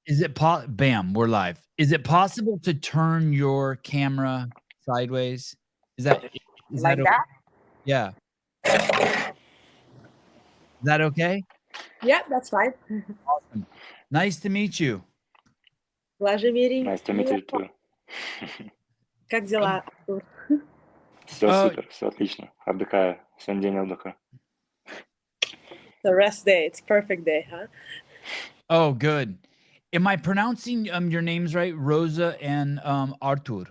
Is it bam, we're live. Is it possible to turn your camera sideways? Is that Like okay? that? Yeah. Is that okay? Yeah, that's fine. Awesome. Nice to meet you. Владимир, Nice to meet you too. как дела, Артур? Все супер, все отлично. Отдыхаю. Сегодня день отдыха. The rest day, it's perfect day, huh? Oh, good. Am I pronouncing your names right? Rosa and Artur.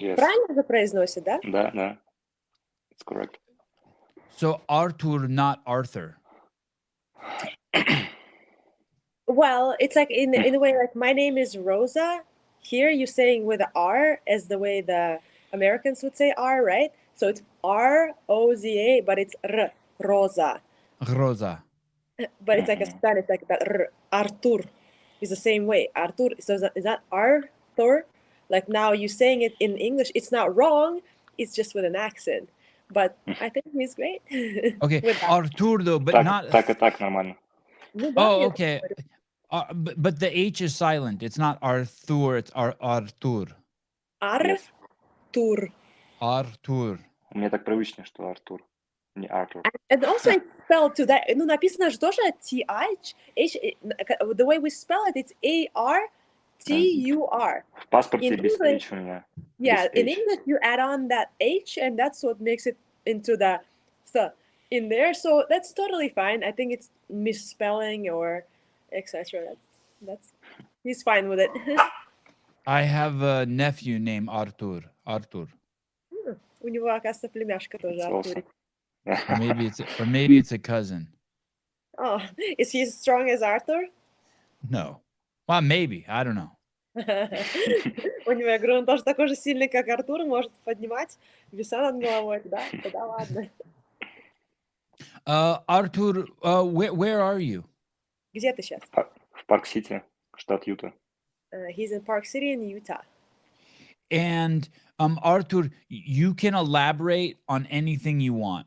Yes. Правильно же произносит, да? Да. It's correct. So Artur, not Arthur. Well, it's like in a way, like my name is Rosa. Here you're saying with a R as the way the Americans would say R, right? So it's R-O-Z-A, but it's R, Rosa. Rosa. But it's like a Spanish, like that R, Artur is the same way. Artur, so is that Arthur? Like now you're saying it in English. It's not wrong. It's just with an accent. But I think he's great. Okay, Artur though, but not... Так нормально. Oh, okay. But the H is silent. It's not Arthur, it's Artur. Yes. Artur. Artur. Мне так привычно, что Артур, не Артур. And also it's spelled to that. Ну, написано же тоже TH. The way we spell it, it's A-R-T-U-R. В паспорте без H у меня. Yeah, in English you add on that H, and that's what makes it into the th in there. So that's totally fine. I think it's misspelling or etc. That's he's fine with it. I have a nephew named Artur. У него, оказывается, племяшка тоже Артурик. Or maybe it's a cousin. Oh, is he as strong as Arthur? No. Well, maybe. I don't know. У него, я говорю, он тоже такой же сильный, как Артур, может поднимать веса над головой, да? Тогда ладно. Artur, where are you? Где ты сейчас? В Парк-Сити, штат Юта. He's in Park City in Utah. And Artur, you can elaborate on anything you want.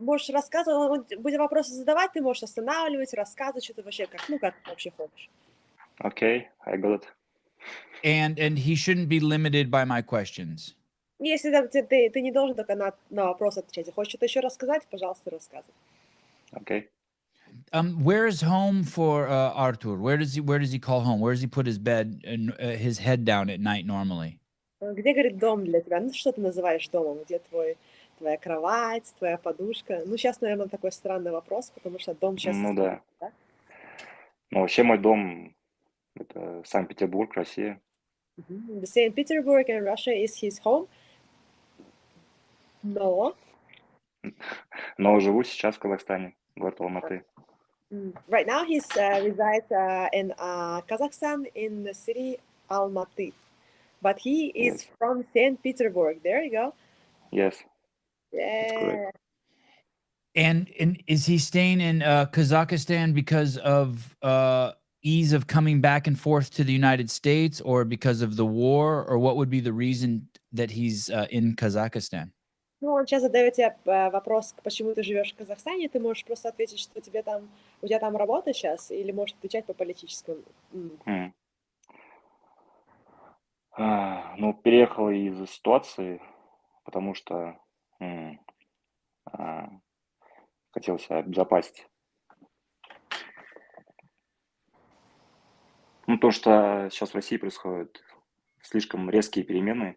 Можешь рассказывать, будем вопросы задавать, ты можешь останавливать, рассказывать, что ты вообще как вообще хочешь. Okay, I got it. And he shouldn't be limited by my questions. Если ты не должен только на вопрос отвечать. Хочешь что-то еще рассказать, пожалуйста, рассказывай. Okay. Where is home for Artur? Where does he call home? Where does he put his bed and his head down at night normally? Где, говорит, дом для тебя? Ну, что ты называешь домом? Где твоя кровать, твоя подушка? Ну, сейчас, наверное, такой странный вопрос, потому что дом сейчас... Ну, да. Ну, вообще мой дом — это Санкт-Петербург, Россия. The Saint Petersburg in Russia is his home. Но живу сейчас в Казахстане, город Алматы. Right now he resides in Kazakhstan in the city Almaty. But he is from Saint Petersburg. There you go. Yes. Yeah. And is he staying in Kazakhstan because of ease of coming back and forth to the United States, or because of the war, or what would be the reason that he's in Kazakhstan? Ну, он сейчас задает тебе вопрос, почему ты живешь в Казахстане, ты можешь просто ответить, что у тебя там работа сейчас, или можешь отвечать по политическому. Ну, переехал из-за ситуации, потому что хотел себя обезопасить. Ну, то, что сейчас в России происходят слишком резкие перемены,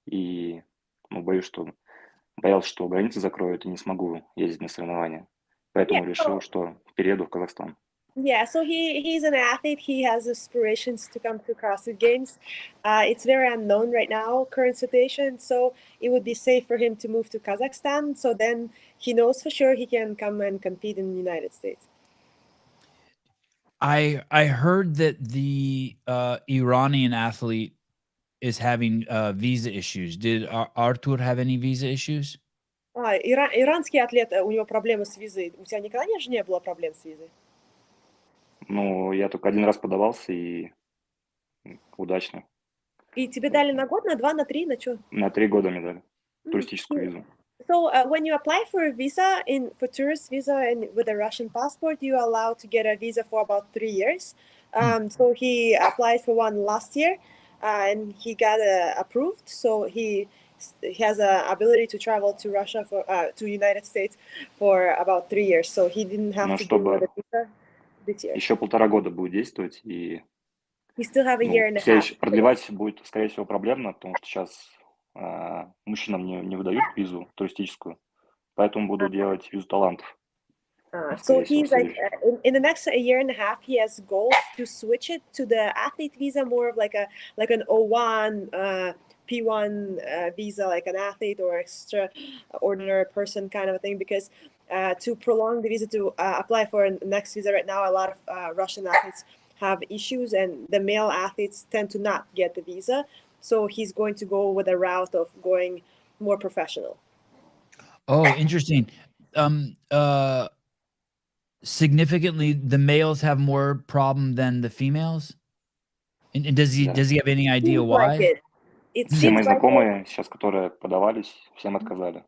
и боялся, что границы закроют, и не смогу ездить на соревнования. Поэтому решил, что перееду в Казахстан. Yeah, so he's an athlete. He has aspirations to come to CrossFit Games. It's very unknown right now, current situation. So it would be safe for him to move to Kazakhstan. So then he knows for sure he can come and compete in the United States. I heard that the Iranian athlete is having visa issues. Did Artur have any visa issues? Иранский атлет, у него проблемы с визой. У тебя никогда не было проблем с визой? Ну, я только один раз подавался, и удачно. И тебе дали на год, на 2, на 3, на что? На 3 года мне дали туристическую визу. So when you apply for a visa for tourist visa and with a Russian passport, you are allowed to get a visa for about 3 years. So he applied for one last year, and he got approved. So he has a ability to travel to Russia to United States for about 3 years. So he didn't have Но to do another чтобы visa this year. еще 1,5 года будет действовать, и He still have a year and a half. следующий продлевать будет, скорее всего, проблемно, потому что сейчас мужчинам не выдают визу туристическую, поэтому будут делать визу талантов. So Скорее всего, he's like следующий. in the next year and a half, he has goals to switch it to the athlete visa, more of like an O1, P1 visa, like an athlete or extraordinary person kind of a thing. Because to prolong the visa to apply for a next visa right now, a lot of Russian athletes have issues, and the male athletes tend to not get the visa. So he's going to go with a route of going more professional. Oh, interesting. Significantly, the males have more problem than the females? And does he have any idea Seems like why? it. It Все мои seems like it. знакомые сейчас, которые подавались, всем отказали.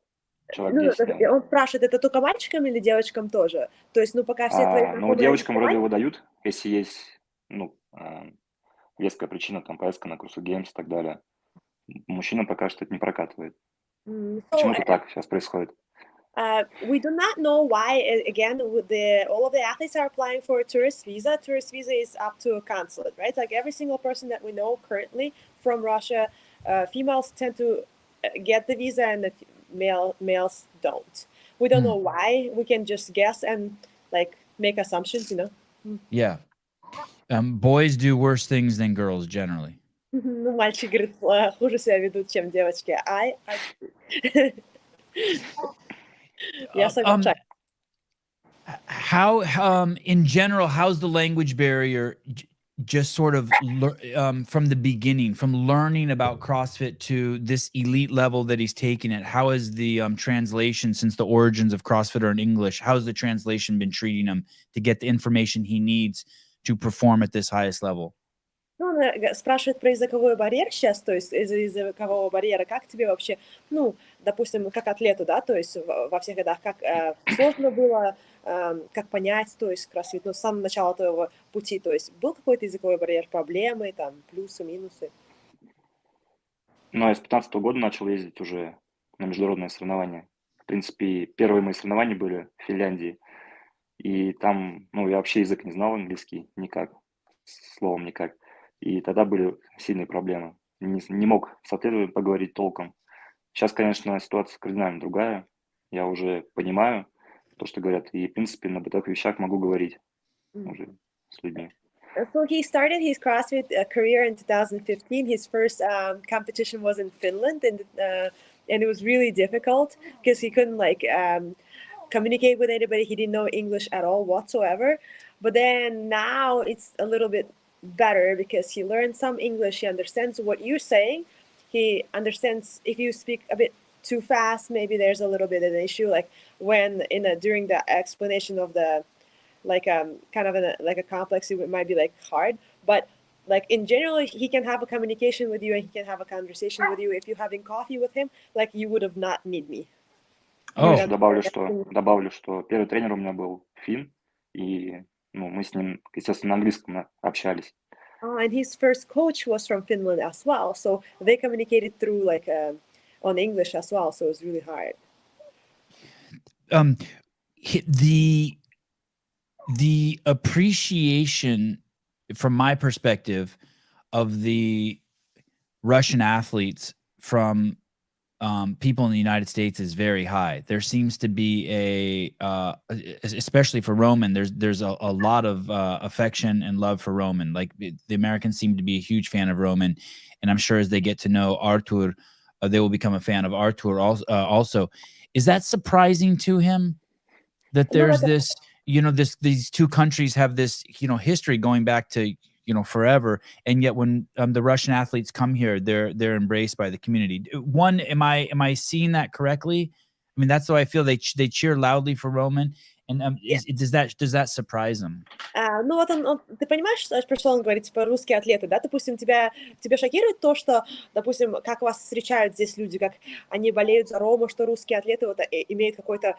Человек 10, наверное. Он спрашивает, это только мальчикам или девочкам тоже? То есть, пока все твои знакомые... Ну, девочкам вроде выдают, если есть, веская причина, там, поездка на CrossFit Games и так далее. Мужчинам пока что это не прокатывает. Почему-то так сейчас происходит. We do not know why. Again, all of the athletes are applying for a tourist visa. Tourist visa is up to a consulate, right? Like every single person that we know currently from Russia, females tend to get the visa, and the males don't. We don't know why. We can just guess and like make assumptions, Yeah. Boys do worse things than girls generally. Ну, мальчики, говорит, хуже себя ведут, чем девочки. Я соглашаюсь. How, in general, how's the language barrier just sort of from the beginning, from learning about CrossFit to this elite level that he's taking it? How is the translation, since the origins of CrossFit are in English, how's the translation been treating him to get the information he needs to perform at this highest level? Ну, она спрашивает про языковой барьер сейчас, то есть из-за языкового барьера, как тебе вообще, допустим, как атлету, да, то есть во всех годах, как сложно было, как понять, то есть кроссфит, с самого начала твоего пути, то есть был какой-то языковой барьер, проблемы, там, плюсы, минусы? Ну, я с 15 года начал ездить уже на международные соревнования. В принципе, первые мои соревнования были в Финляндии, и там, я вообще язык не знал английский никак, словом никак. И тогда были сильные проблемы. Не мог с атлетами поговорить толком. Сейчас, конечно, ситуация кардинально другая. Я уже понимаю то, что говорят. И, в принципе, на бытовых вещах могу говорить уже с людьми. So he started his CrossFit career in 2015. His first competition was in Finland, and it was really difficult because he couldn't communicate with anybody. He didn't know English at all whatsoever. But then now it's a little bit better because he learned some English. He understands what you're saying. He understands if you speak a bit too fast, maybe there's a little bit of an issue. Like when during the explanation of the kind of a complex, it might be hard. But in general, he can have a communication with you and he can have a conversation with you. If you're having coffee with him, you would have not need me. Еще добавлю, что первый тренер у меня был финн, и мы с ним, естественно, на английском общались. And his first coach was from Finland as well, so they communicated through on English as well. So it was really hard. The appreciation, from my perspective, of the Russian athletes from people in the United States is very high. There seems to be especially for Roman, there's a lot of affection and love for Roman. The Americans seem to be a huge fan of Roman, and I'm sure as they get to know Artur, they will become a fan of Artur also. Is that surprising to him that there's this, these two countries have this, history going back to, forever, and yet when the Russian athletes come here, they're embraced by the community? One, am I seeing that correctly? I mean, that's why I feel they cheer loudly for Roman. And does that surprise him? Ну вот ты понимаешь, про что он говорит, типа русские атлеты, да? Допустим, тебя шокирует то, что, допустим, как вас встречают здесь люди, как они болеют за Рому, что русские атлеты вот, имеют какое-то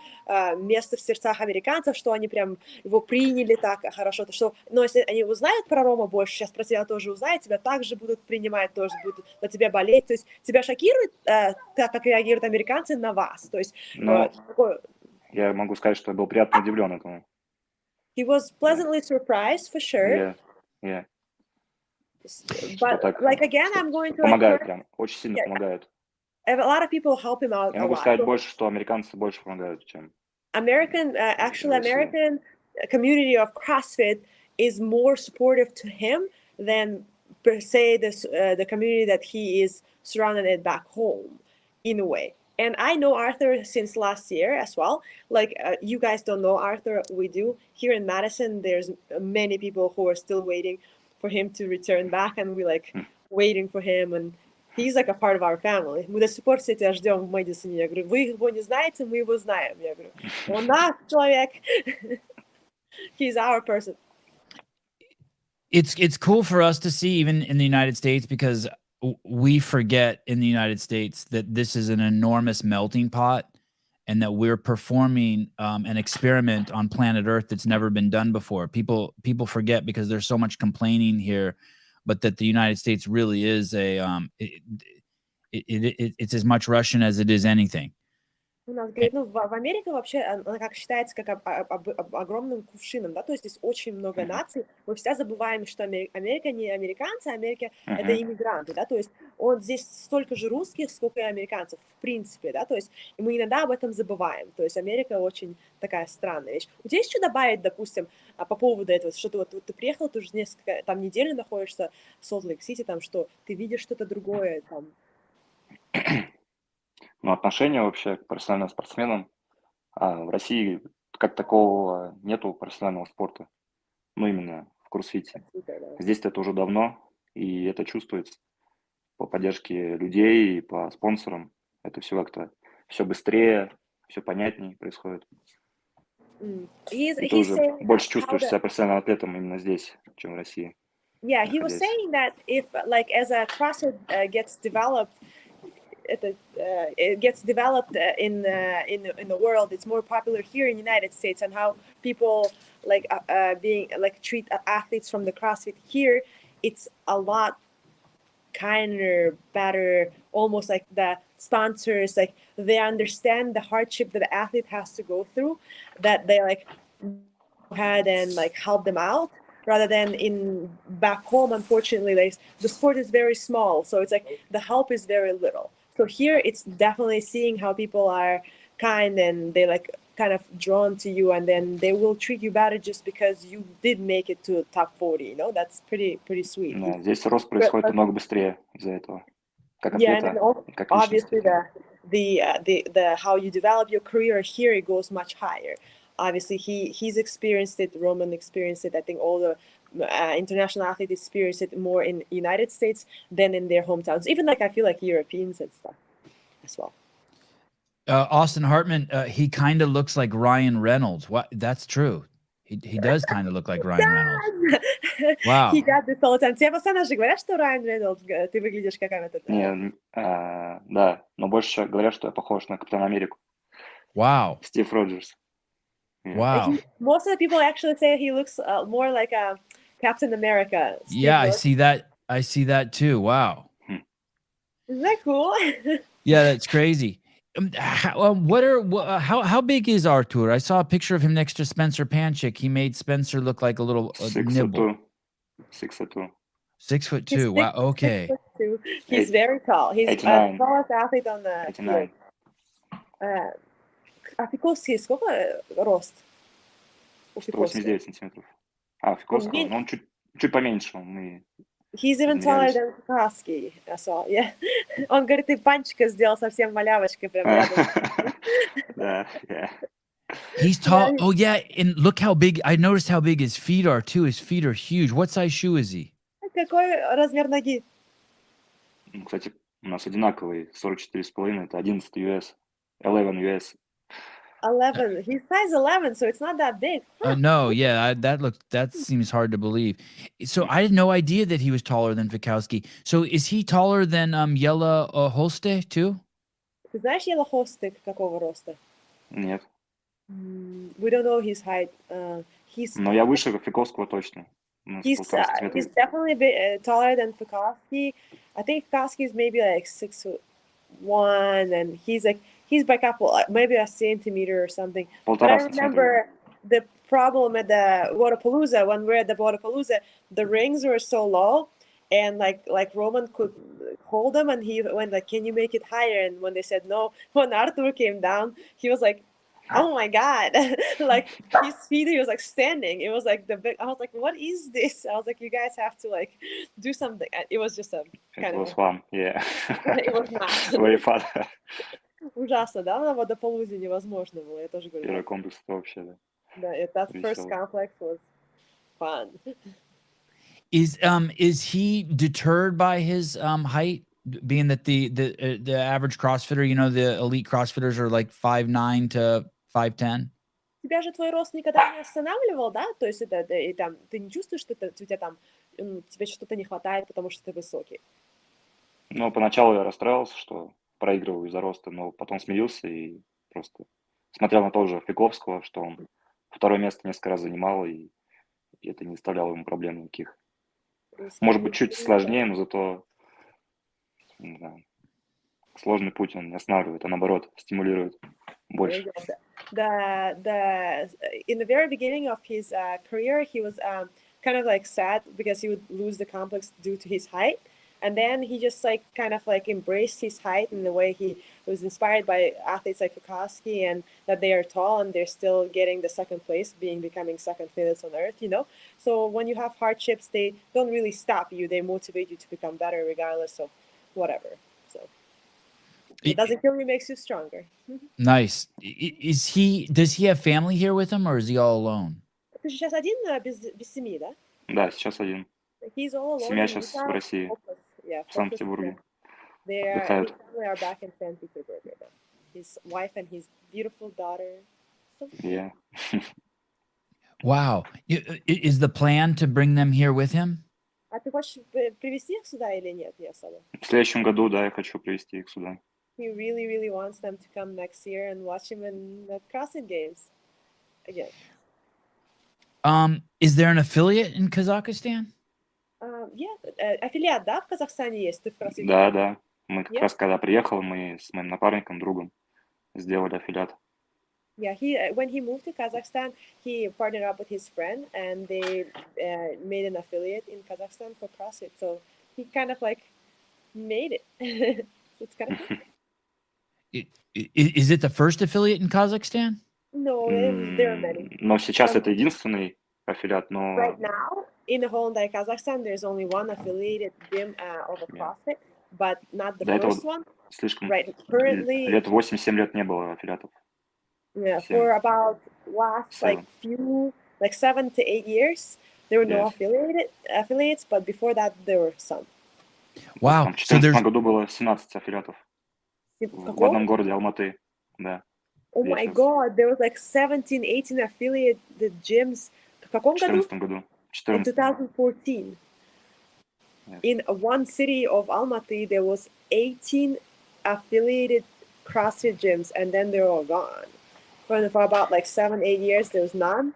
место в сердцах американцев, что они прям его приняли так хорошо, что, но если они узнают про Рома больше, сейчас про тебя тоже узнают, тебя также будут принимать, тоже будут на тебя болеть, то есть тебя шокирует так, как реагируют американцы на вас, то есть такое... Я могу сказать, что я был приятно удивлен этому. He was pleasantly surprised, for sure. Yeah. But like again, I'm going to помогают прям, очень сильно помогают. A lot of people help him out. Я могу сказать больше, что американцы больше помогают, чем American community of CrossFit is more supportive to him than per se the community that he is surrounded back home, in a way. And I know Arthur since last year as well. Like you guys don't know Arthur, we do. Here in Madison, there's many people who are still waiting for him to return back, and we're like waiting for him, and he's like a part of our family. Мы до сих пор все тебя ждем в Мэдисоне. Я говорю, вы его не знаете, мы его знаем. Я говорю, он наш человек. He's our person. It's cool for us to see even in the United States, because we forget in the United States that this is an enormous melting pot, and that we're performing an experiment on planet Earth that's never been done before. People forget because there's so much complaining here, but that the United States really is it's as much Russian as it is anything. У нас, говорит, в Америке вообще, она как считается как огромным кувшином, да, то есть здесь очень много наций, мы все забываем, что Америка не американцы, Америка это иммигранты, да, то есть здесь столько же русских, сколько и американцев, в принципе, да, то есть и мы иногда об этом забываем, то есть Америка очень такая странная вещь. У тебя есть что добавить, допустим, по поводу этого, что ты ты приехал, ты уже несколько, там, неделю находишься в Солт-Лейк-Сити, там, что ты видишь что-то другое, там? Ну, отношение вообще к профессиональным спортсменам. В России как такового нету профессионального спорта. Ну, именно в кроссфите. Здесь это уже давно, и это чувствуется по поддержке людей и по спонсорам. Это все как-то все быстрее, все понятнее происходит. Ты уже больше чувствуешь себя профессиональным атлетом именно здесь, чем в России. Yeah, he was saying that if, like, as a CrossFit gets developed, it gets developed in the world, it's more popular here in the United States, and how people like treat athletes from the CrossFit here, it's a lot kinder, better, almost like the sponsors, like they understand the hardship that the athlete has to go through, that they like go ahead and like help them out, rather than in back home. Unfortunately, like the sport is very small, so it's like the help is very little. So here it's definitely seeing how people are kind and they like kind of drawn to you, and then they will treat you better just because you did make it to top 40, you know, that's pretty sweet. Да, здесь рост происходит намного быстрее из-за этого. Как атлета, and как obviously the how you develop your career here, it goes much higher. Obviously he's experienced it, Roman experienced it, I think all the international athletes experience it more in United States than in their hometowns, even like I feel like Europeans and stuff as well. Austin Hartman, he kind of looks like Ryan Reynolds. What? That's true. He does kind of look like Ryan Reynolds. Wow. He got this all the time. Тебе постоянно же говорят, что Райан Рейнольдс, ты выглядишь как этот. Не, да, но больше говорят, что я похож на Капитана Америку. Wow. Стив Роджерс. Wow. Most of the people actually say he looks more like a Captain America. Yeah, I see that. I see that too. Wow. Isn't that cool? Yeah, that's crazy. How big is Artur? I saw a picture of him next to Spencer Panchik. He made Spencer look like a little nibble. 6'2". 6'2". Wow. Okay. 6'2". He's very tall. He's the tallest athlete on the 89. field. А Фиковский сколько рост? 189 сантиметров. Фиковского, ну он чуть поменьше. He's even taller than Фиковский, I saw, yeah. Он говорит, ты Панчика сделал совсем малявочкой прям рядом. Да, yeah. He's tall. Oh yeah, and look how big. I noticed how big his feet are too. His feet are huge. What size shoe is he? Какой размер ноги? Кстати, у нас одинаковый, 44,5, это 11 US, 11 US. 11. He's size 11, so it's not that big. No, yeah, that seems hard to believe. So I had no idea that he was taller than Fikowski. So is he taller than Yella Holste too? Ты знаешь Елохостык какого роста? Нет. We don't know his height. He's Но я выше Фиковского точно. Ну, с he's 1,5 сантиметра. he's definitely a bit taller than Fikowski. I think Fikowski is maybe like 6'1", and he's by couple maybe a centimeter or something. But I 1,5 сантиметра. remember the problem at the Wodapalooza, when we're at the Wodapalooza, the rings were so low, and like Roman could hold them, and he went like, "Can you make it higher?" And when they said no, when Artur came down, he was like, "Oh my God!" Like his feet, he was like standing. It was like the big. I was like, "What is this?" I was like, "You guys have to like do something." It was just a It kind was of. fun, yeah. It was not. Very fun. Ужасно, да, на Водополузе невозможно было. Я тоже говорю. Первый комплекс это вообще, да. Да, that first Весело. complex was fun. Is he deterred by his height, being that the average CrossFitter, you know, the elite CrossFitters are like 5'9" to 5'10"? Тебя же твой рост никогда не останавливал, да? То есть это и там ты не чувствуешь, что у тебя там тебе что-то не хватает, потому что ты высокий? Ну, поначалу я расстраивался, что проигрываю из-за роста, но потом смирился и просто смотрел на того же Фиковского, что он второе место несколько раз занимал, и это не доставляло ему проблем никаких. Может быть, чуть сложнее, но зато не знаю, сложный путь он не останавливает, а наоборот стимулирует больше. In the very beginning of his career, he was kind of like sad because he would lose the complex due to his height. And then he just like kind of like embraced his height in the way he was inspired by athletes like Fikowski, and that they are tall and they're still getting the second place, becoming second fittest on earth, you know? So when you have hardships, they don't really stop you. They motivate you to become better regardless of whatever. So it doesn't kill you, makes you stronger. Nice. Does he have family here with him, or is he all alone? Ты же сейчас один без семьи, да? Да, сейчас один. He's all alone. Семья сейчас в России, в Санкт-Петербурге. His family are back in St. Petersburg right now. His wife and his beautiful daughter. Yeah. Wow. Is the plan to bring them here with him? А ты хочешь привезти их сюда или нет, Ясала? В следующем году, да, я хочу привезти их сюда. He really, really wants them to come next year and watch him in the CrossFit Games again. Is there an affiliate in Kazakhstan? Аффилиат, да, в Казахстане есть? Ты в CrossFit? Да, да. Мы как раз когда приехал, мы с моим напарником, другом сделали аффилиат. Yeah, when he moved to Kazakhstan, he partnered up with his friend, and they made an affiliate in Kazakhstan for CrossFit. So he kind of like made it. So it's kind of cool. Is it the first affiliate in Kazakhstan? No, there are many. Но сейчас это единственный аффилиат, но... Right now, in the whole entire Kazakhstan, there's only one affiliated gym of a CrossFit, but not the first one. Слишком... Right, currently... Лет 8-7 лет не было аффилиатов. Yeah, for about last like 7 to 8 years, there were no affiliates, but before that there were some. Wow. В 2014 году было 17 аффилиатов в одном городе Алматы, да. Oh my God, there was like 17, 18 affiliated gyms. В каком году? В 2014 году. In 2014. Yes. In one city of Almaty, there was 18 affiliated CrossFit gyms, and then they're all gone. For about like 7-8 years, there was none,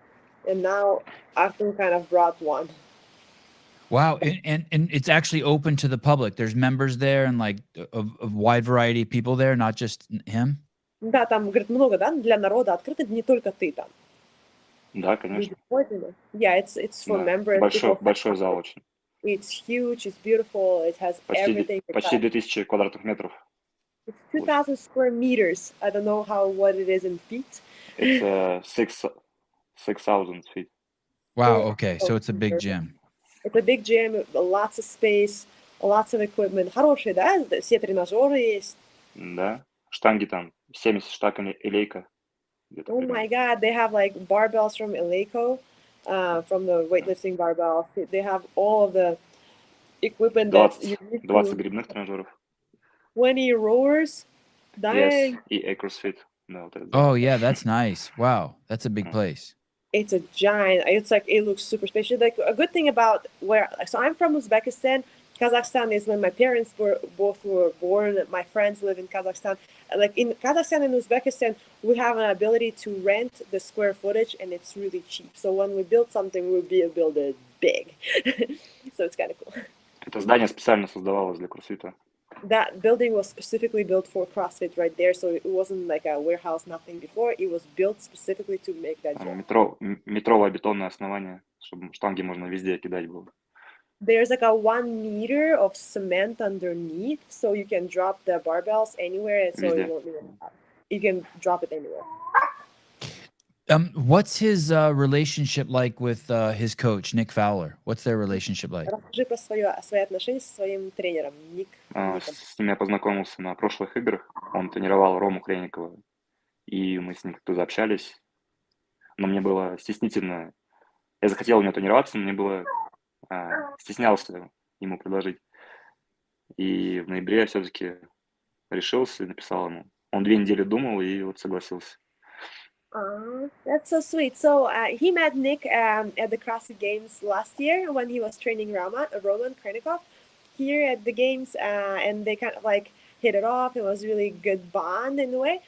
and now Artur kind of brought one. Wow, and it's actually open to the public. There's members there and like a wide variety of people there, not just him. Да, там, говорит, много, да, для народа открыто, не только ты там. Да, конечно. Yeah, it's for members. Большой зал очень. It's huge, it's beautiful, it has everything. Почти 2000 квадратных метров. It's 2,000 square meters. I don't know what it is in feet. It's 6,000 feet. Wow, okay, so it's a big gym. It's a big gym, lots of space, lots of equipment. Хорошие, да? Все тренажеры есть. Да, штанги там, 70 штанг Eleiko. Oh my God, they have like barbells from Eleiko, from the weightlifting barbells. They have all of the equipment that you need. 20 грибных тренажеров. 20 rowers. Dang. Yes, и CrossFit. Да, вот этот Oh зал. yeah, that's nice. Wow, that's a big М. It's place. a giant. It's like it looks super special. Like a good thing about where, so I'm from Uzbekistan. Kazakhstan is when my parents were born. My friends live in Kazakhstan. Like in Kazakhstan and Uzbekistan, we have an ability to rent the square footage, and it's really cheap. So when we build something, build it big. So it's kind of cool. Это здание специально создавалось для кроссфита. That building was specifically built for CrossFit right there, so it wasn't like a warehouse, nothing before. It was built specifically to make that Там gym. метровое бетонное основание, чтобы штанги можно везде кидать было. There's like a 1 meter of cement underneath, so you can drop the barbells anywhere, and so it Везде. won't even. You can drop it anywhere. What's his relationship like with his coach, Nick Fowler? What's their relationship like? Расскажи про свои отношения со своим тренером Ником. С ним я познакомился на прошлых играх. Он тренировал Рому Хреникова. И мы с ним как-то заобщались. Но мне было стеснительно. Я захотел у него тренироваться, но мне было стеснялся ему предложить. И в ноябре я все-таки решился и написал ему. Он 2 недели думал и вот согласился. That's so sweet. So he met Nick at the CrossFit Games last year when he was training Roman Krenikov here at the games, and they kind of like hit it off. It was really good bond in a way.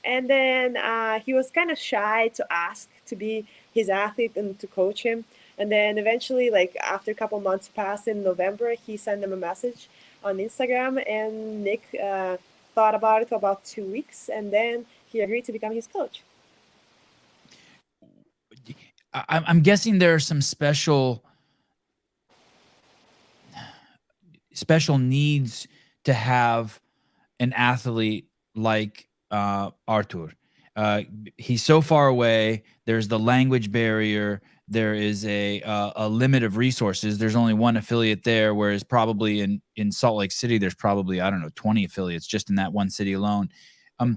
And then he was kind of shy to ask to be his athlete and to coach him. And then eventually, like after a couple months passed in November, he sent him a message on Instagram, and Nick thought about it for about 2 weeks, and then he agreed to become his coach. I'm guessing there are some special needs to have an athlete like Artur. He's so far away. There's the language barrier. There is a limit of resources. There's only one affiliate there, whereas probably in Salt Lake City, there's probably, I don't know, 20 affiliates just in that one city alone. I'm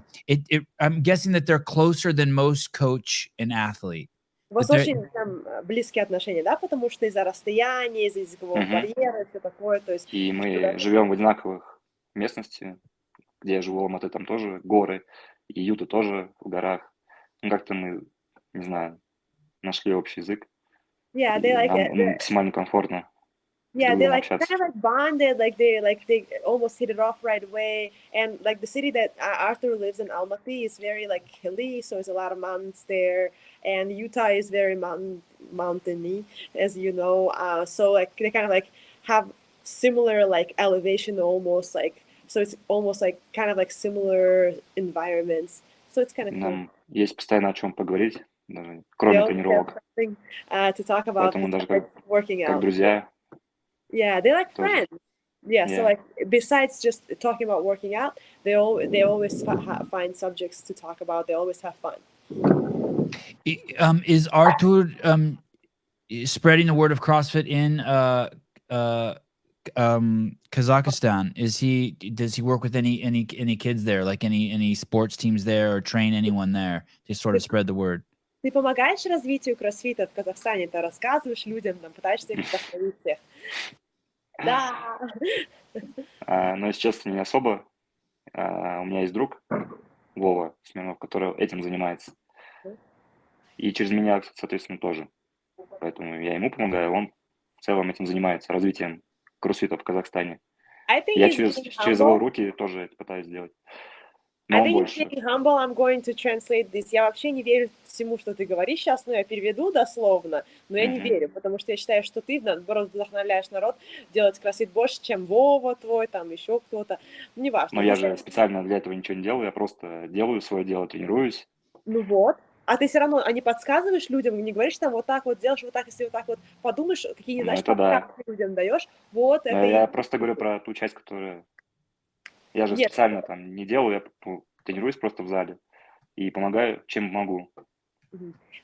guessing that they're closer than most coach and athlete. У вас But очень там близкие отношения, да, потому что из-за расстояния, из-за языкового барьера и все такое, то есть... И мы живем в одинаковых местности, где я живу, Алматы, там тоже горы, и Юта тоже в горах. Ну, как-то мы, не знаю, нашли общий язык. Yeah, И they like нам it. максимально комфортно с Yeah, друг they другом like общаться. kind of like bonded, they almost hit it off right away. And like the city that Arthur lives in, Almaty, is very like hilly, so there's a lot of mountains there. And Utah is very mountainy, as you know. So like they kind of like have similar like elevation, almost like, so it's almost like kind of like similar environments. So it's kind of cool. Нам есть постоянно о чем поговорить, даже They кроме always have тренировок. something to talk about Поэтому даже besides working как out. друзья. Yeah, they're like Тоже. friends. Yeah, so Yeah. like besides just talking about working out, they always find subjects to talk about. They always have fun. Is Artur spreading the word of CrossFit in Kazakhstan? Does he work with any kids there, like any sports teams there, or train anyone there to sort of spread the word? Ты помогаешь развитию кроссфита в Казахстане, ты рассказываешь людям, там, пытаешься их вдохновить всех. Да. Но, если честно, не особо. У меня есть друг, Вова Semenov, который этим занимается. И через меня, соответственно, тоже. Поэтому я ему помогаю, он в целом этим занимается, развитием кроссфита в Казахстане. I think Я he's через being его humble. руки тоже это пытаюсь сделать. I Но он think he's больше. being humble. I'm going to translate this. Я вообще не верю всему, что ты говоришь сейчас, но я переведу дословно, но я не верю, потому что я считаю, что ты, наоборот, вдохновляешь народ делать кроссфит больше, чем Вова твой, там еще кто-то. Неважно. Но я же специально для этого ничего не делаю, я просто делаю свое дело, тренируюсь. Ну вот. А ты все равно, а не подсказываешь людям, не говоришь там вот так вот делаешь, вот так, если вот так вот подумаешь, какие, знаешь, это да. подсказки людям даешь. Вот Но это я просто говорю про ту часть, которая... Я же Нет. специально там не делаю, я тренируюсь просто в зале и помогаю, чем могу.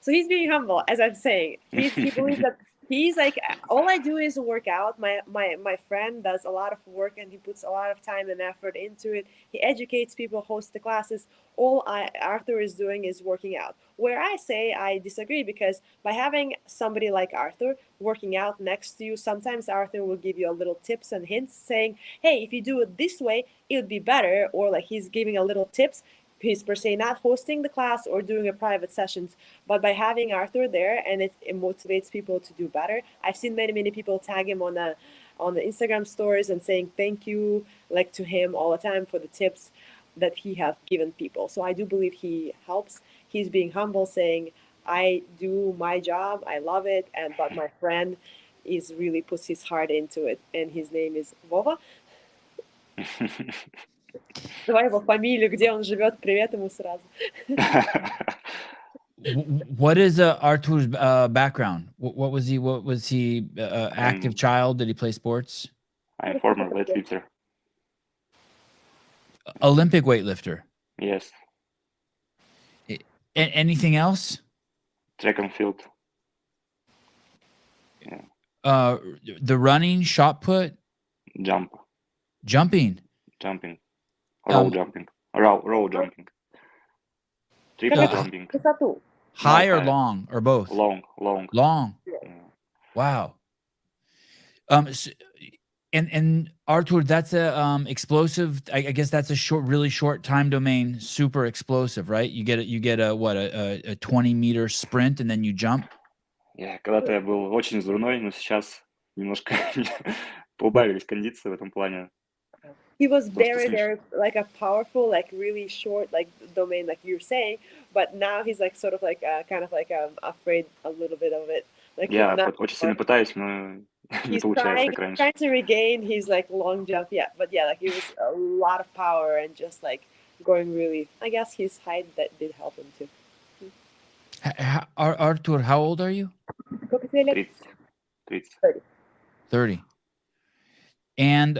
So he's being humble, as I'm saying. He believes that he's like, all I do is work out. My friend does a lot of work and he puts a lot of time and effort into it. He educates people, hosts the classes. All Arthur is doing is working out. Where I say I disagree, because by having somebody like Arthur working out next to you, sometimes Arthur will give you a little tips and hints saying, hey, if you do it this way, it would be better. Or like he's giving a little tips. he's per se not hosting the class or doing a private sessions, but by having Artur there, and it motivates people to do better. I've seen many people tag him on the Instagram stories and saying thank you, like, to him all the time for the tips that he has given people. So I do believe he helps. He's being humble, saying, I do my job, I love it, but my friend is really puts his heart into it, and his name is Vova. Давай его фамилию, где он живет, привет ему сразу. What is Artur's background? What was he? What was he? Active child? Did he play sports? I'm a former weightlifter. Olympic weightlifter. Yes. Anything else? Track and field. The running, shot put, Jump. jumping. Row jumping. Row jumping. Triple jumping. Высоту. High or high. long or both? Long. Long. Yeah. Wow. And Artur, that's a explosive. I guess that's a really short time domain, super explosive, right? You get a 20-meter sprint and then you jump. Когда-то я был очень взрывной, но сейчас немножко поубавились кондиции в этом плане. He was very like a powerful, like really short, like domain, like you're saying, but now he's like sort of like kind of like afraid a little bit of it. Like Я очень сильно пытаюсь, но не получается, как раньше. Trying to regain his like long jump, but like it was a lot of power and just like going really. I guess his height that did help him too. Artur, how old are you? 30. 30. And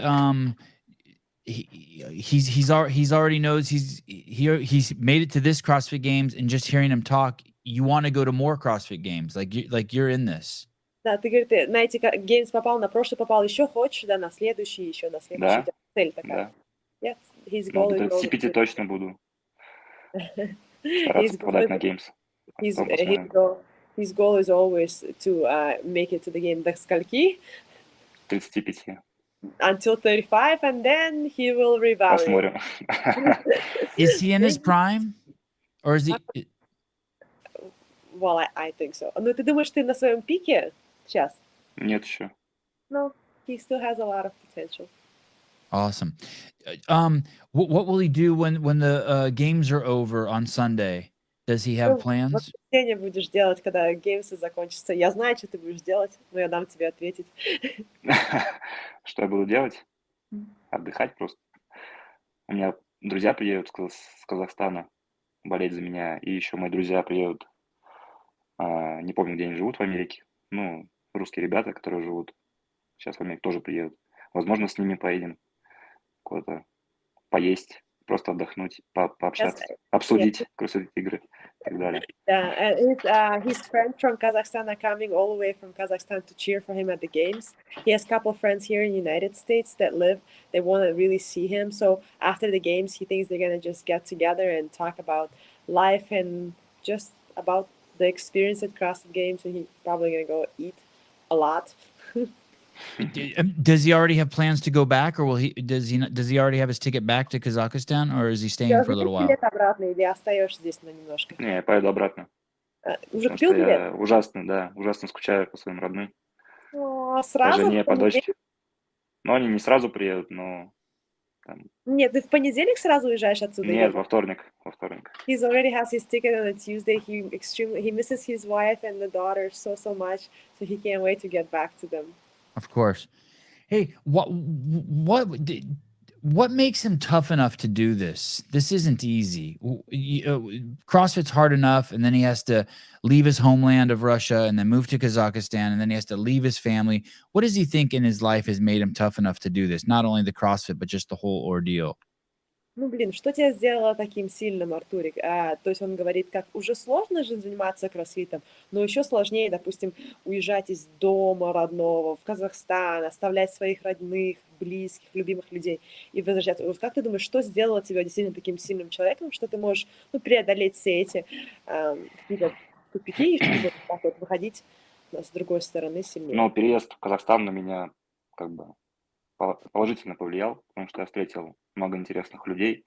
he's already knows he's made it to this CrossFit Games, and just hearing him talk, you want to go to more CrossFit Games, like you're in this. Да, ты говоришь, ты на эти Games попал, на прошлый попал, еще хочешь, да, на следующий, еще на следующий. Да. Цель такая. Да. Yeah, his Ну, goal до is 35 точно буду стараться попадать на Games. His goal is always to make it to the game. До скольки? 35. Until 35, and then he will reevaluate. Посмотрим. Is he in his prime, or is he? Well, I think so. Ну, ты думаешь, ты на своем пике сейчас? Нет еще. No, he still has a lot of potential. Awesome. What will he do when the games are over on Sunday? Does he have plans? В воскресенье будешь делать, когда геймсы закончатся. Я знаю, что ты будешь делать, но я дам тебе ответить. Что я буду делать? Отдыхать просто. У меня друзья приедут с Казахстана болеть за меня, и еще мои друзья приедут. Не помню, где они живут в Америке. Ну, русские ребята, которые живут сейчас в Америке, тоже приедут. Возможно, с ними поедем куда-то поесть, просто отдохнуть, пообщаться, обсудить CrossFit игры и так далее. His friends from Kazakhstan are coming all the way from Kazakhstan to cheer for him at the games. He has a couple of friends here in the United States that live. They want to really see him. So after the games, he thinks they're going to just get together and talk about life and just about the experience at CrossFit Games. And he's probably going to go eat a lot. Does he already have plans to go back, or does he already have his ticket back to Kazakhstan, or is he staying for a little while? Обратно или остаешься здесь на немножко? Не, я поеду обратно. Уже Потому купил что билет? я ужасно скучаю по своим родным. По Сразу? жене, по дочке. Но они не сразу приедут, но там... Нет, ты в понедельник сразу уезжаешь отсюда? Нет, во вторник. He already has his ticket on a Tuesday. He misses his wife and the daughter so much, so he can't wait to get back to them. Of course. Hey, what makes him tough enough to do this? This isn't easy. CrossFit's hard enough, and then he has to leave his homeland of Russia and then move to Kazakhstan, and then he has to leave his family. What does he think in his life has made him tough enough to do this? Not only the CrossFit, but just the whole ordeal. Ну, блин, что тебя сделало таким сильным, Артурик? То есть он говорит, как уже сложно же заниматься кроссфитом, но еще сложнее, допустим, уезжать из дома родного в Казахстан, оставлять своих родных, близких, любимых людей и возвращаться. Вот как ты думаешь, что сделало тебя действительно таким сильным человеком, что ты можешь преодолеть все эти какие-то тупики, и чтобы так вот выходить с другой стороны сильнее? Ну, переезд в Казахстан на меня как бы положительно повлиял, потому что я встретил много интересных людей,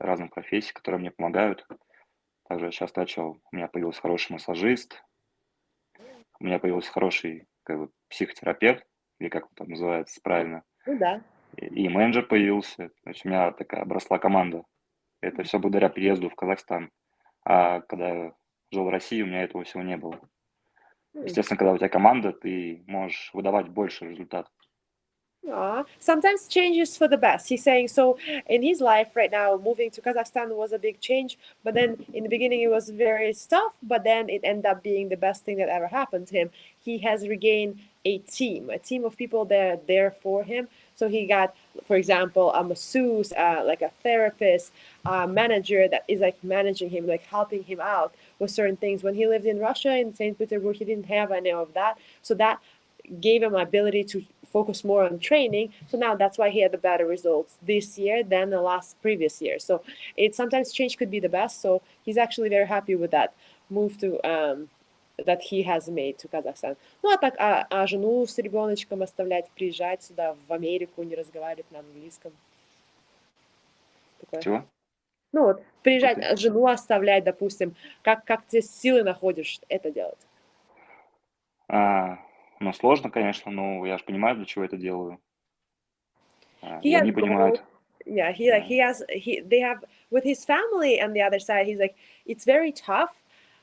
разных профессий, которые мне помогают. Также я сейчас у меня появился хороший массажист, у меня появился хороший как бы, психотерапевт, или как он там называется правильно, Ну да. и менеджер появился. То есть у меня такая обросла команда. Это все благодаря переезду в Казахстан. А когда я жил в России, у меня этого всего не было. Естественно, когда у тебя команда, ты можешь выдавать больше результатов. Sometimes change is for the best. He's saying so in his life right now, moving to Kazakhstan was a big change, but then in the beginning it was very tough, but then it ended up being the best thing that ever happened to him. He has regained a team of people that are there for him. So he got, for example, a masseuse, like a therapist, a manager that is like managing him, like helping him out with certain things. When he lived in Russia, in St. Petersburg, he didn't have any of that. So that gave him ability to focus more on training. So now that's why he had the better results this year than the previous year. So it sometimes change could be the best. So he's actually very happy with that move to that he has made to Kazakhstan. Ну а так, жену с ребеночком оставлять, приезжать сюда в Америку, не разговаривать на английском. Такое. Чего? Ну вот, приезжать, жену оставлять, допустим, как ты силы находишь это делать? Ну, сложно, конечно, но я же понимаю, для чего это делаю. He И has они goals. понимают. Yeah, they have with his family on the other side. He's like, it's very tough,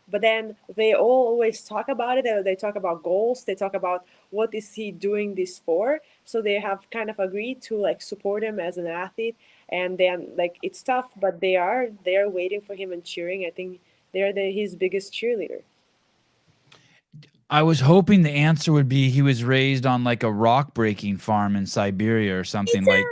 but then they all always talk about it. They talk about goals. They talk about what is he doing this for. So they have kind of agreed to like support him as an athlete. And then like it's tough, but they are waiting for him and cheering. I think they're his biggest cheerleader. I was hoping the answer would be he was raised on like a rock breaking farm in Siberia or something, like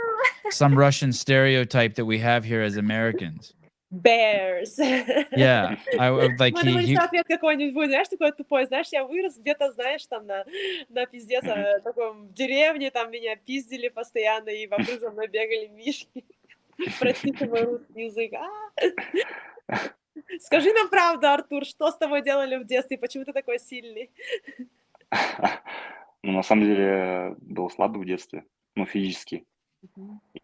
some Russian stereotype that we have here as Americans. Bears. Yeah, I would like Надо he ответ какой-нибудь будет, знаешь, такой тупой, знаешь, я вырос где-то, знаешь, там на пиздец, таком деревне, там меня пиздили постоянно, и вокруг за мной бегали мишки. Простите мой русский язык. Скажи нам правду, Артур, что с тобой делали в детстве, почему ты такой сильный? Ну, на самом деле, был слабый в детстве, ну, физически.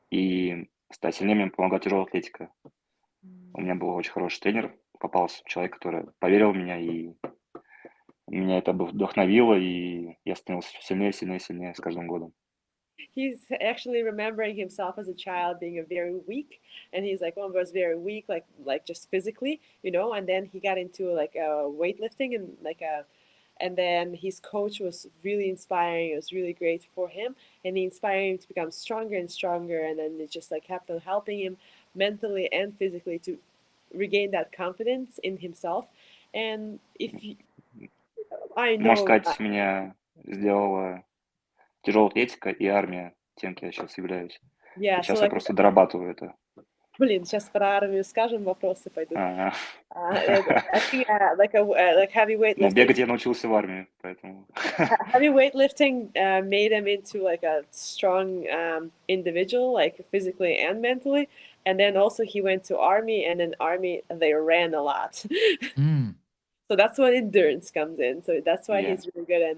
И стать сильнее мне помогла тяжелая атлетика. У меня был очень хороший тренер, попался человек, который поверил в меня, и меня это вдохновило, и я становился все сильнее, сильнее, сильнее с каждым годом. He's actually remembering himself as a child being a very weak, and he's like, one was very weak, like just physically, you know. And then he got into like weightlifting and then his coach was really inspiring. It was really great for him, and he inspired him to become stronger and stronger. And then it just like kept on helping him mentally and physically to regain that confidence in himself. And I know, Можно сказать, меня сделала тяжелая атлетика и армия тем, кем я сейчас являюсь. yeah. И сейчас So я like, просто дорабатываю это. блин, сейчас про армию скажем, вопросы пойдут. Ага. I think like heavy Но weightlifting. бегать я научился в армии, поэтому... Heavy weightlifting made him into like a strong individual, like physically and mentally. And then also he went to army, and in army they ran a lot. So that's when endurance comes in. So that's why he's really good in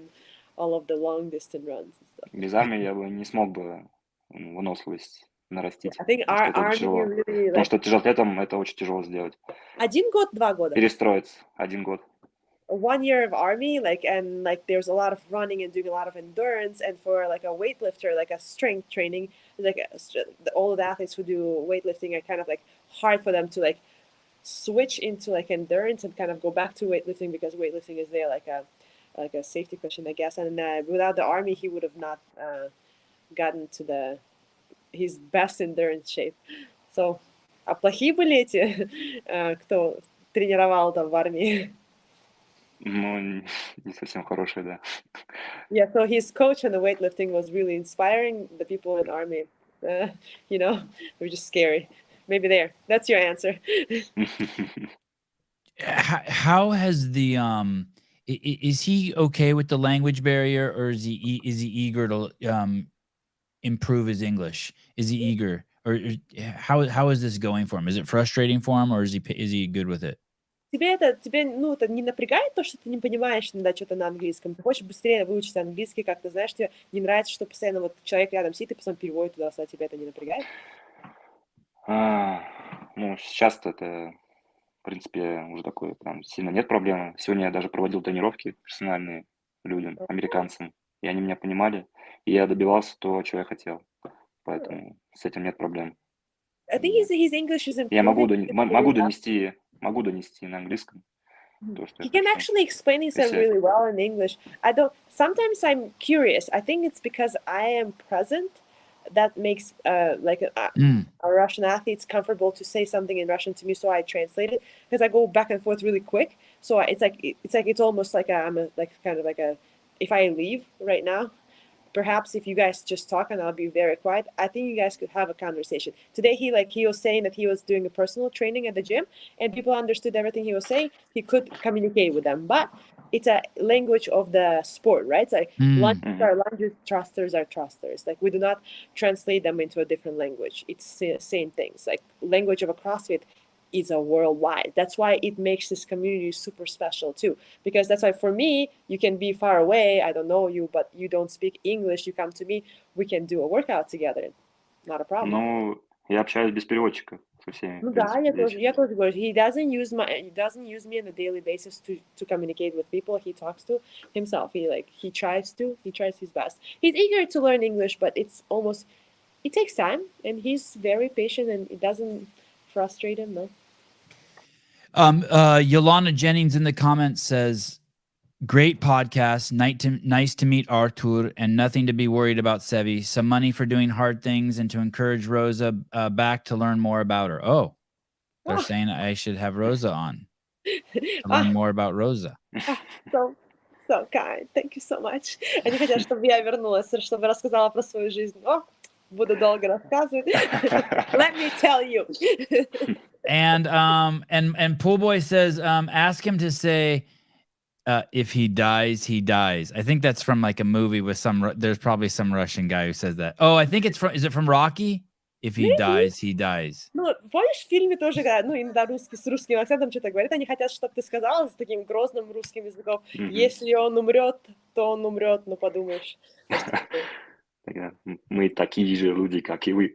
all of the long distance runs and stuff. Без армии я бы не смог бы выносливость нарастить. I think Потому что это army тяжело. really Потому like что тяжелоатлетам это очень тяжело сделать. 1 год, 2 года. Перестроиться 1 год. 1 year of army, like, and like there's a lot of running and doing a lot of endurance, and for like a weightlifter, like a strength training, like all the athletes who do weightlifting are kind of like hard for them to like switch into like endurance and kind of go back to weightlifting, because weightlifting is there like a safety question, I guess. And without the army, he would have not gotten to his best endurance shape. So, а плохие были эти, кто тренировал там в армии? Ну, не совсем хорошие, да. Yeah, so his coach on the weightlifting was really inspiring. The people in army, you know, they were just scary. Maybe that's your answer. How has the is he okay with the language barrier, or is he eager to improve his English? Is he eager, or how is this going for him? Is it frustrating for him, or is he good with it? Тебе, ну, это не напрягает то, что ты не понимаешь иногда что-то на английском? Ты хочешь быстрее выучить английский, как-то, знаешь, тебе не нравится, что постоянно вот человек рядом сидит и постоянно переводит туда-сюда, тебя это не напрягает? Ну, сейчас это, в принципе, уже такое прям сильно нет проблемы. Сегодня я даже проводил тренировки персональные людям, американцам, и они меня понимали, и я добивался того, чего я хотел. Поэтому с этим нет проблем. I think his English is Я improving. могу донести на английском то, что я He can хочу. actually explain himself Если- really well in English. Sometimes I'm curious. I think it's because I am present that makes a Russian athletes comfortable to say something in Russian to me, so I translate it because I go back and forth really quick. So it's almost like if I leave right now, perhaps if you guys just talk and I'll be very quiet, I think you guys could have a conversation. Today he was saying that he was doing a personal training at the gym and people understood everything he was saying. He could communicate with them, but it's a language of the sport, right? It's like lunges are lunges, thrusters are thrusters. Like we do not translate them into a different language. It's same things. Like language of a CrossFit is a worldwide. That's why it makes this community super special too. Because that's why for me, you can be far away, I don't know you, but you don't speak English, you come to me, we can do a workout together. Not a problem. Ну, я общаюсь без переводчика со всеми. Ну в да, принципе, я тоже говорю, he doesn't use me on a daily basis to communicate with people. He talks to himself. He tries his best. He's eager to learn English, but it takes time, and he's very patient, and it doesn't frustrate him, no. Yolanda Jennings in the comments says, great podcast. Nice to meet Artur and nothing to be worried about Sevi. Some money for doing hard things and to encourage Rosa back to learn more about her. Oh, they're saying I should have Rosa on to learn more about Rosa. So kind. Thank you so much. Они хотят, чтобы я вернулась, чтобы рассказала про свою жизнь. Буду долго рассказывать. Let me tell you. And Pool Boy says, ask him to say, if he dies, he dies. I think that's from like a movie with there's probably some Russian guy who says that. Oh, I think is it from Rocky? If he dies, he dies. Ну, помнишь, в фильме тоже говорят, иногда с русским акцентом что-то говорят, они хотят, чтобы ты сказала с таким грозным русским языком, если он умрет, то он умрет, ну подумаешь. Мы такие же люди, как и вы.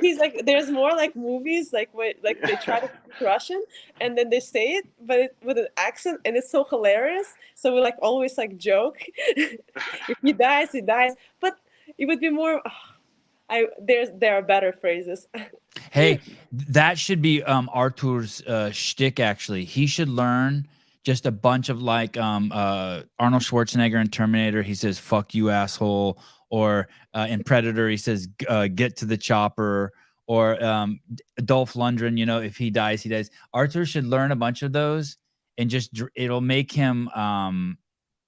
He's like, there's more like movies, like they try to speak Russian and then they say it, but with an accent, and it's so hilarious. So we like always like joke. If he dies, he dies. But it would be more. There are better phrases. Hey, that should be Artur's shtick. Actually, he should learn just a bunch of like Arnold Schwarzenegger in Terminator. He says "fuck you, asshole." Or in Predator, he says, get to the chopper. Or Dolph Lundgren, if he dies, he dies. Artur should learn a bunch of those and it'll make him,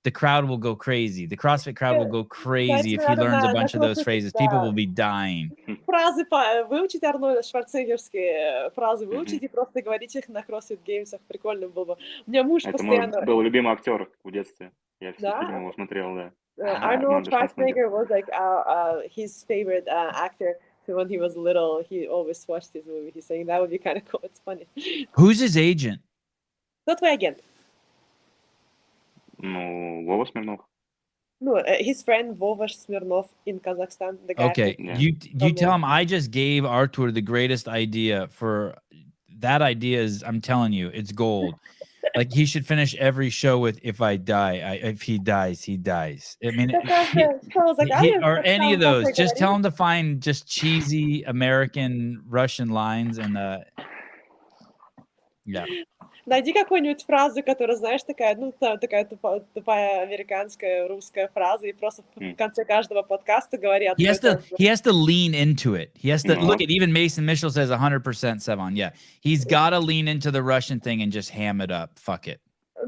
the crowd will go crazy. The CrossFit crowd will go crazy if he learns a bunch of those phrases. People will be dying. Фразы выучить Арнольда Шварценеггерские фразы выучить и просто говорить их на CrossFit Games. Прикольно было бы. У меня муж постоянно... Это мой был любимый актер в детстве. Я все фильмы его смотрел, да. Arnold Schwarzenegger was like his favorite actor. So when he was little, he always watched his movie. He's saying that would be kind of cool. It's funny. Who's his agent? Кто твой агент? Ну, Вова Смирнов. No, his friend Vova Smirnov in Kazakhstan. The guy. Okay, you tell him I just gave Artur the greatest idea for that. Idea is, I'm telling you, it's gold. Like he should finish every show with "If I die, if he dies, he dies." I mean, or any of those. Just tell him to find just cheesy American Russian lines and yeah. Найди какую-нибудь фразу, которая, знаешь, такая тупая американская русская фраза, и просто в конце каждого подкаста говорят. He has to lean into it. He has to look at, even Mason Mitchell says 100% Sevan. Yeah. He's got to lean into the Russian thing and just ham it up. Fuck it.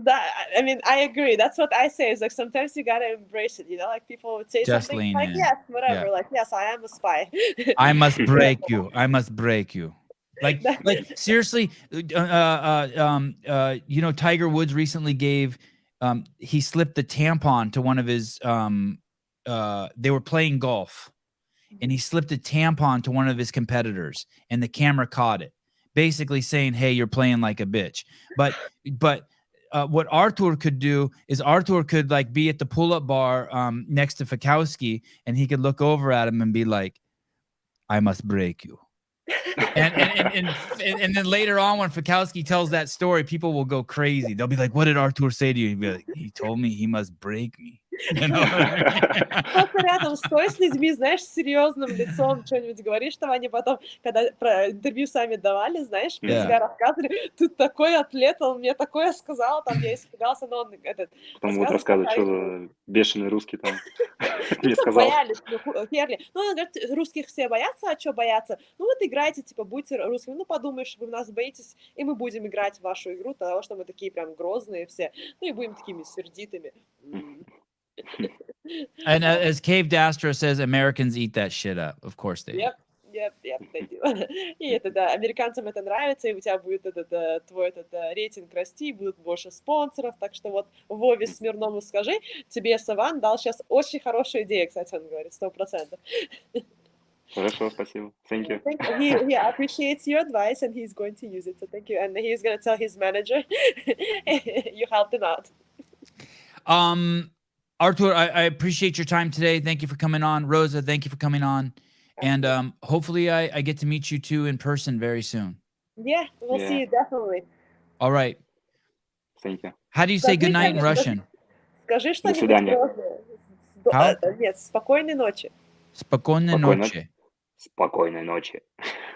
I mean, I agree. That's what I say. Is like sometimes you gotta embrace it. Like people would say just something lean like, in. yes, whatever. Yeah. Like, yes, I am a spy. I must break you. I must break you. Like seriously, Tiger Woods recently gave, he slipped the tampon to one of his, they were playing golf and he slipped a tampon to one of his competitors and the camera caught it, basically saying, hey, you're playing like a bitch. But what Artur could do is Artur could like be at the pull-up bar next to Fikowski and he could look over at him and be like, I must break you. And then later on, when Fikowski tells that story, people will go crazy. They'll be like, "What did Artur say to you?" He'd be like, "He told me he must break me." You know? Просто рядом стой с людьми, знаешь, с серьезным лицом что-нибудь говоришь, чтобы они потом, когда про интервью сами давали, знаешь, про себя рассказывали, тут такой атлет, он мне такое сказал, там я испугался, но он этот Потом будут рассказывать, что за бешеный русский там мне что сказал. боялись, Херли. Ну, он говорит, русских все боятся, а что боятся? Ну, вот играйте, типа, будьте русскими. Ну, подумаешь, вы нас боитесь, и мы будем играть в вашу игру, потому что мы такие прям грозные все. Ну, и будем такими сердитыми. And as Cave Dastra says, Americans eat that shit up. Of course they do. Yep, they do. И это, да, американцам это нравится, и у тебя будет твой рейтинг расти, будет больше спонсоров, так что вот Вове Смирнову скажи, тебе Севан дал сейчас очень хорошую идею, кстати, он говорит, 100%. Хорошо, спасибо. Thank you. He appreciates your advice and he's going to use it, so thank you. And he's going to tell his manager you helped him out. Artur, I appreciate your time today. Thank you for coming on. Rosa, thank you for coming on. And hopefully I get to meet you two in person very soon. Yeah, we'll see you definitely. All right. Thank you. How do you say good night in Russian? Скажи что-нибудь грозное. Нет, спокойной ночи. Спокойной ночи. Спокойной ночи.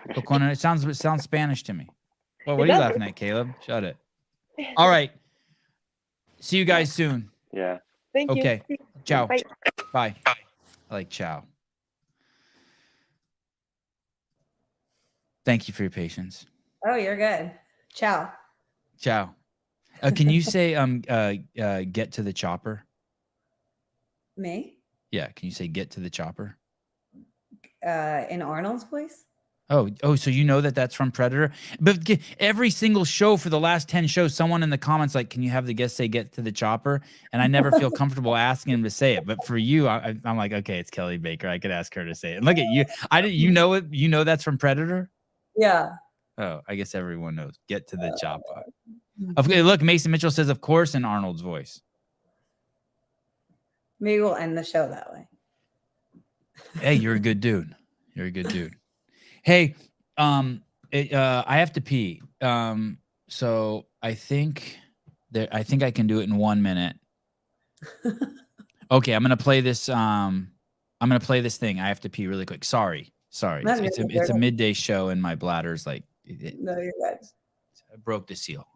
It sounds Spanish to me. Well, what are you laughing at, Caleb? Shut it. All right. See you guys soon. Yeah. Thank you. Okay. Ciao. Bye. Bye. I like ciao. Thank you for your patience. Oh, you're good. Ciao. Ciao. Can you say get to the chopper? Me? Yeah. Can you say get to the chopper? In Arnold's voice? Oh, so you know that's from Predator? But every single show for the last 10 shows, someone in the comments like, can you have the guest say get to the chopper? And I never feel comfortable asking him to say it. But for you, I'm like, okay, it's Kelly Baker. I could ask her to say it. Look at you. You know it. You know that's from Predator? Yeah. Oh, I guess everyone knows. Get to the chopper. Okay, look, Mason Mitchell says, of course, in Arnold's voice. Maybe we'll end the show that way. Hey, you're a good dude. You're a good dude. Hey, I have to pee. So I think I can do it in 1 minute. Okay, I'm gonna play this. I'm gonna play this thing. I have to pee really quick. Sorry. It's a midday show, and my bladder's like. No, you're good. I broke the seal.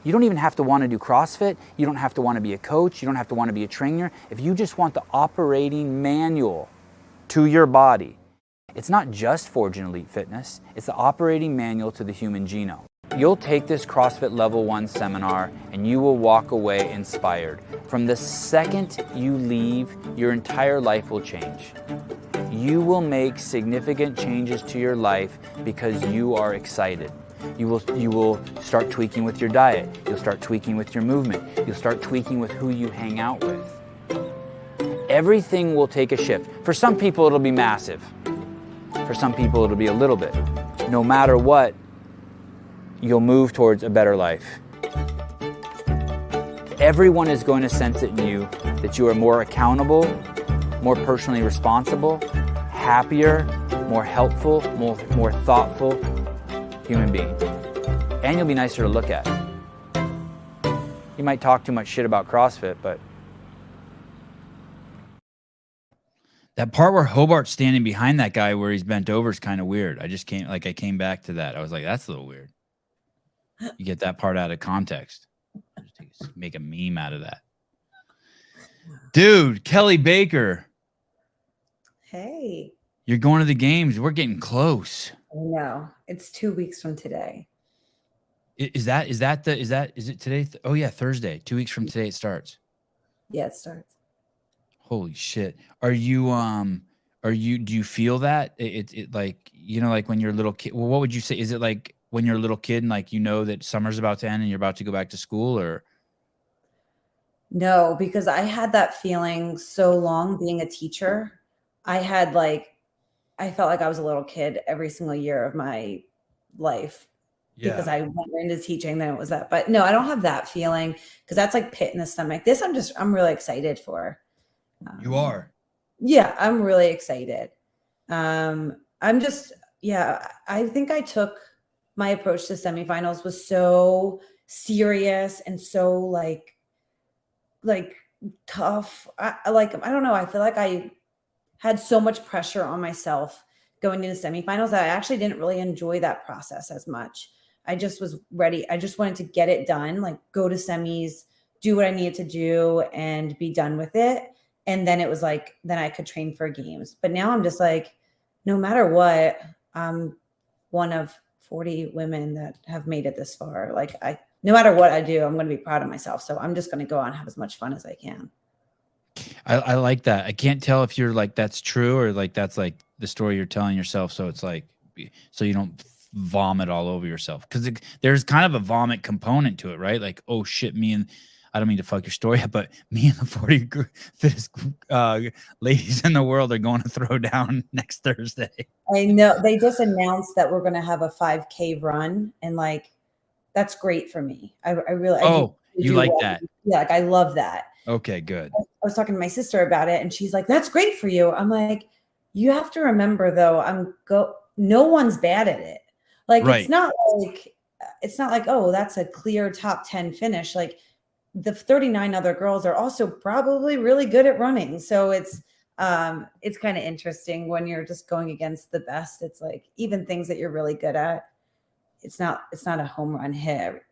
You don't even have to want to do CrossFit. You don't have to want to be a coach. You don't have to want to be a trainer. If you just want the operating manual to your body, it's not just Forge and Elite Fitness. It's the operating manual to the human genome. You'll take this CrossFit Level 1 seminar and you will walk away inspired. From the second you leave, your entire life will change. You will make significant changes to your life because you are excited. You will start tweaking with your diet. You'll start tweaking with your movement. You'll start tweaking with who you hang out with. Everything will take a shift. For some people, it'll be massive. For some people, it'll be a little bit. No matter what, you'll move towards a better life. Everyone is going to sense it in you that you are more accountable, more personally responsible, happier, more helpful, more thoughtful human being. And you'll be nicer to look at. You might talk too much shit about CrossFit, but that part where Hobart's standing behind that guy where he's bent over is kind of weird. I came back to that. I was like, that's a little weird. You get that part out of context. Just make a meme out of that. Dude, Kelly Baker. Hey. You're going to the games. We're getting close. I know. It's 2 weeks from today. Is it today? Oh yeah, Thursday. 2 weeks from today it starts. Yeah, it starts. Holy shit. Do you feel that? It like, you know, like when you're a little kid, well, what would you say? Is it like when you're a little kid and like, you know, that summer's about to end and you're about to go back to school, or? No, because I had that feeling so long being a teacher. I felt like I was a little kid every single year of my life. Yeah. Because I went into teaching, then it was that. But no, I don't have that feeling because that's like pit in the stomach. This I'm really excited for. You are? Yeah, I'm really excited. I'm just, I think I took my approach to semifinals was so serious and so like tough. I don't know. I feel like I had so much pressure on myself going into semifinals that I actually didn't really enjoy that process as much. I just was ready. I just wanted to get it done, like go to semis, do what I needed to do and be done with it. And then it was like, then I could train for games. But now I'm just like, no matter what, I'm one of 40 women that have made it this far. Like no matter what I do, I'm going to be proud of myself. So I'm just going to go out and have as much fun as I can. I like that. I can't tell if you're like, that's true or like, that's like the story you're telling yourself. So it's like, so you don't vomit all over yourself. Cause there's kind of a vomit component to it, right? Like, oh shit, I don't mean to fuck your story up, but me and the 40 fittest ladies in the world are going to throw down next Thursday. I know they just announced that we're going to have a 5K run. And like, that's great for me. I really, you like that? Yeah. Like I love that. Okay, good. I was talking to my sister about it and she's like, that's great for you. I'm like, you have to remember though, no one's bad at it. Like, right. It's not like, oh, that's a clear top 10 finish. Like the 39 other girls are also probably really good at running. So it's kind of interesting when you're just going against the best. It's like even things that you're really good at, it's not a home run hit,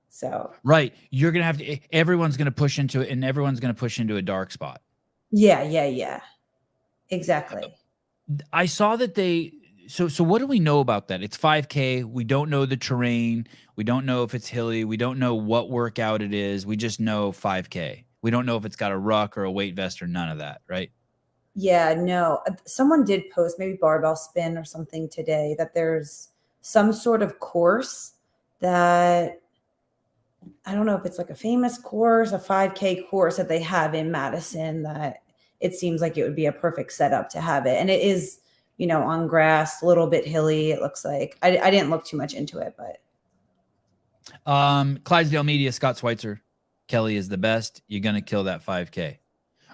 So right, you're gonna have to. Everyone's gonna push into it, and everyone's gonna push into a dark spot. Yeah. Exactly. I saw that they. So what do we know about that? It's 5K. We don't know the terrain. We don't know if it's hilly. We don't know what workout it is. We just know 5K. We don't know if it's got a ruck or a weight vest or none of that, right? Yeah, no. Someone did post maybe barbell spin or something today that there's some sort of course that I don't know if it's like a famous course, a 5K course that they have in Madison that it seems like it would be a perfect setup to have it. And it is, on grass, a little bit hilly. It looks like I didn't look too much into it, but. Clydesdale Media, Scott Schweitzer. Kelly is the best. You're going to kill that 5K.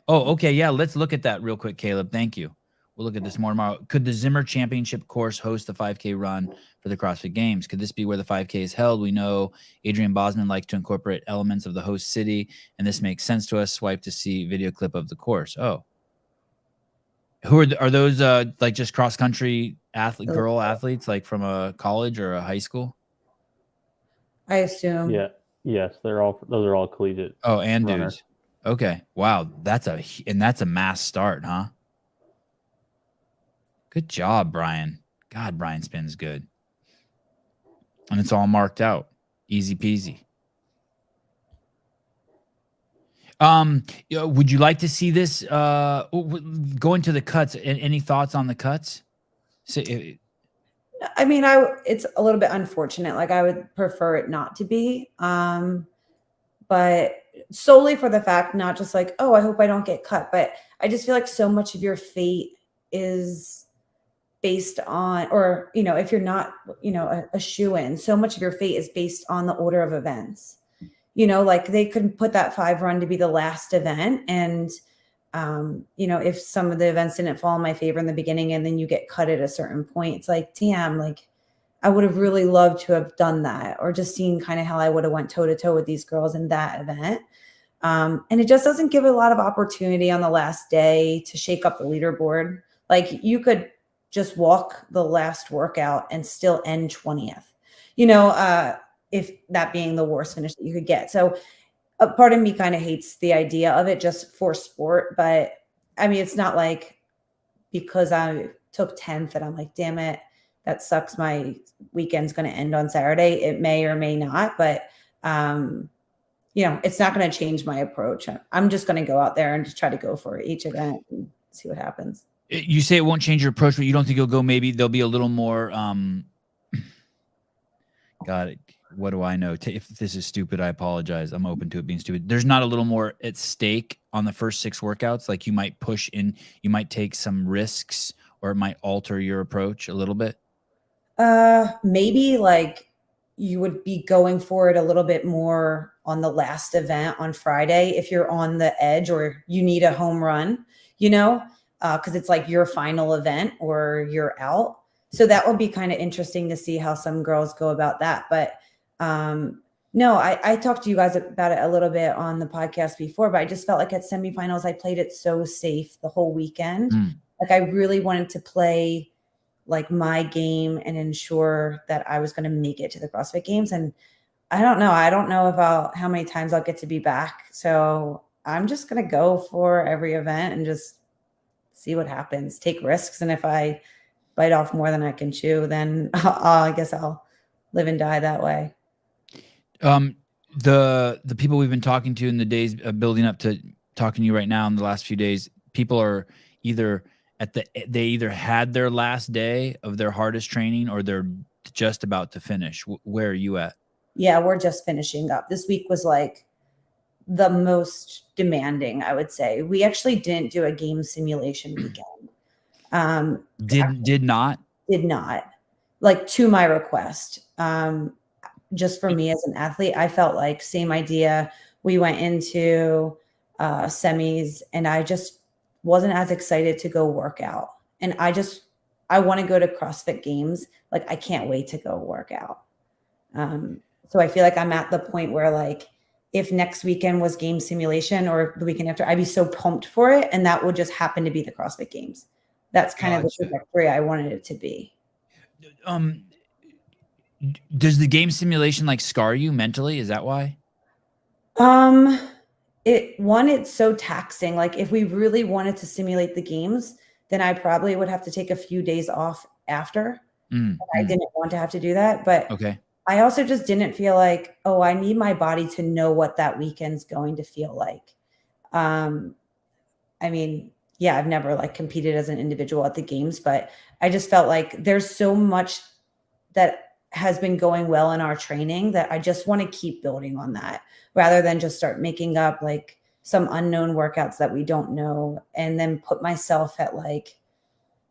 Oh, okay. Yeah. Let's look at that real quick, Caleb. Thank you. We'll look at this more tomorrow. Could the Zimmer Championship course host the 5K run for the CrossFit Games? Could this be where the 5K is held? We know Adrian Bosman likes to incorporate elements of the host city, and this makes sense to us. Swipe to see video clip of the course. Oh. Who are those like just cross country girl athletes like from a college or a high school? I assume. Yeah. Yes, those are all collegiate. Oh, and runners. dudes. Okay. Wow, that's a mass start, huh? Good job, Brian. God, Brian spins good. And it's all marked out. Easy peasy. Would you like to see this going to the cuts? Any thoughts on the cuts? I mean, it's a little bit unfortunate. Like I would prefer it not to be, but solely for the fact, not just like, oh, I hope I don't get cut, but I just feel like so much of your fate is based on, or, if you're not, a shoe-in, so much of your fate is based on the order of events. Like they could put that 5 run to be the last event. And, if some of the events didn't fall in my favor in the beginning and then you get cut at a certain point, it's like, damn, like I would have really loved to have done that or just seen kind of how I would have went toe to toe with these girls in that event. And it just doesn't give a lot of opportunity on the last day to shake up the leaderboard. Like you could just walk the last workout and still end 20th, if that being the worst finish that you could get. So a part of me kind of hates the idea of it just for sport. But I mean, it's not like because I took 10th and I'm like, damn it, that sucks. My weekend's going to end on Saturday. It may or may not, but it's not going to change my approach. I'm just going to go out there and just try to go for each event and see what happens. You say it won't change your approach, but you don't think you'll go, maybe there'll be a little more, got it. What do I know? If this is stupid, I apologize. I'm open to it being stupid. There's not a little more at stake on the first 6 workouts. Like you might push in, you might take some risks, or it might alter your approach a little bit. Maybe like you would be going for it a little bit more on the last event on Friday if you're on the edge or you need a home run, because it's like your final event or you're out. So that would be kind of interesting to see how some girls go about that. But no, I talked to you guys about it a little bit on the podcast before, but I just felt like at semifinals, I played it so safe the whole weekend. Like I really wanted to play like my game and ensure that I was going to make it to the CrossFit Games. And I don't know about how many times I'll get to be back. So I'm just going to go for every event and just see what happens, take risks. And if I bite off more than I can chew, then I guess I'll live and die that way. The people we've been talking to in the days building up to talking to you right now in the last few days, people are either they either had their last day of their hardest training or they're just about to finish. Where are you at? Yeah, we're just finishing up. This week was like the most demanding, I would say. We actually didn't do a game simulation weekend. Did not, like to my request. Just for me as an athlete, I felt like same idea. We went into semis and I just wasn't as excited to go work out. And I want to go to CrossFit Games. Like I can't wait to go work out. So I feel like I'm at the point where like, if next weekend was game simulation or the weekend after, I'd be so pumped for it. And that would just happen to be the CrossFit Games. That's kind of the trajectory I wanted it to be. Does the game simulation like scar you mentally? Is that why? It's so taxing. Like if we really wanted to simulate the games, then I probably would have to take a few days off after. I didn't want to have to do that, but okay. I also just didn't feel like, oh, I need my body to know what that weekend's going to feel like. I mean, yeah, I've never like competed as an individual at the games, but I just felt like there's so much that has been going well in our training that I just want to keep building on that rather than just start making up like some unknown workouts that we don't know and then put myself at like,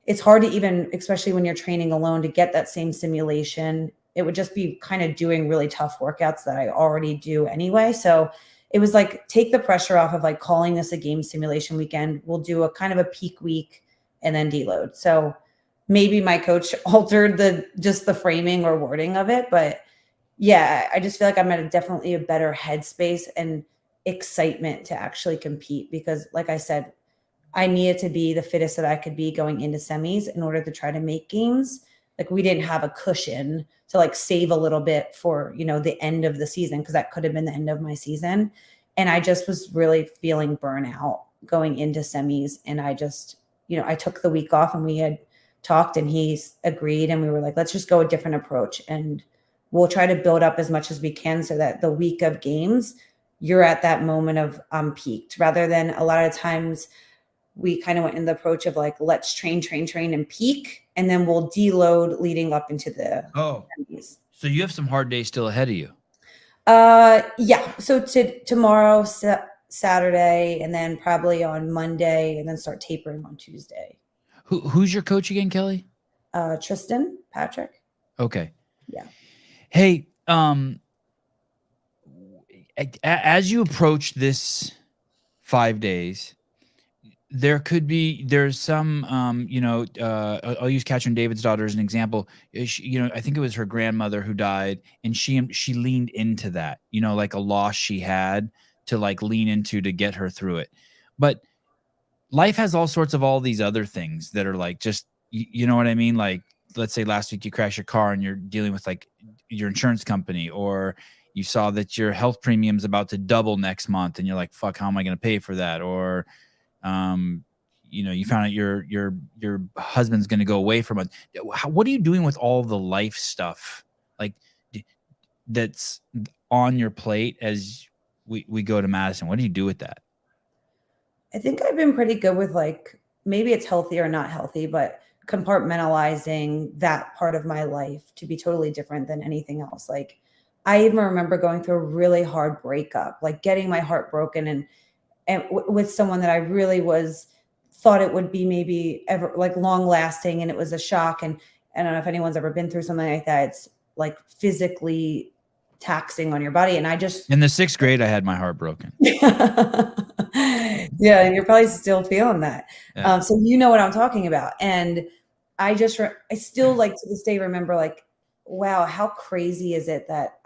it's hard to even, especially when you're training alone, to get that same simulation. It would just be kind of doing really tough workouts that I already do anyway. So it was like, take the pressure off of like calling this a game simulation weekend. We'll do a kind of a peak week and then deload. So maybe my coach altered the framing or wording of it, but yeah, I just feel like I'm at definitely a better headspace and excitement to actually compete because like I said, I needed to be the fittest that I could be going into semis in order to try to make games. Like we didn't have a cushion to like save a little bit for, the end of the season because that could have been the end of my season. And I just was really feeling burnout going into semis. And I just, I took the week off and we had talked and he's agreed. And we were like, let's just go a different approach. And we'll try to build up as much as we can so that the week of games, you're at that moment of peaked rather than a lot of times we kind of went in the approach of like, let's train and peak. And then we'll deload leading up into the semis. So you have some hard days still ahead of you. Yeah. So tomorrow, Saturday, and then probably on Monday, and then start tapering on Tuesday. Who's your coach again, Kelly? Tristan Patrick. Okay. Yeah. Hey, as you approach this 5 days, there's some, I'll use Catherine David's daughter as an example. I think it was her grandmother who died and she leaned into that, like a loss she had to like lean into to get her through it. But life has all these other things that are like, just, you know what I mean? Like, let's say last week you crashed your car and you're dealing with like your insurance company, or you saw that your health premium's about to double next month and you're like, fuck, how am I going to pay for that? Or, you found out your husband's going to go away from it. What are you doing with all the life stuff like that's on your plate as we go to Madison? What do you do with that? I think I've been pretty good with like, maybe it's healthy or not healthy, but compartmentalizing that part of my life to be totally different than anything else. Like I even remember going through a really hard breakup, like getting my heart broken and with someone that I really thought it would be maybe ever like long lasting. And it was a shock. And I don't know if anyone's ever been through something like that. It's like physically taxing on your body. And I just, in the 6th grade, I had my heart broken. Yeah, you're probably still feeling that. Yeah. So you know what I'm talking about. And I still like to this day remember like, wow, how crazy is it that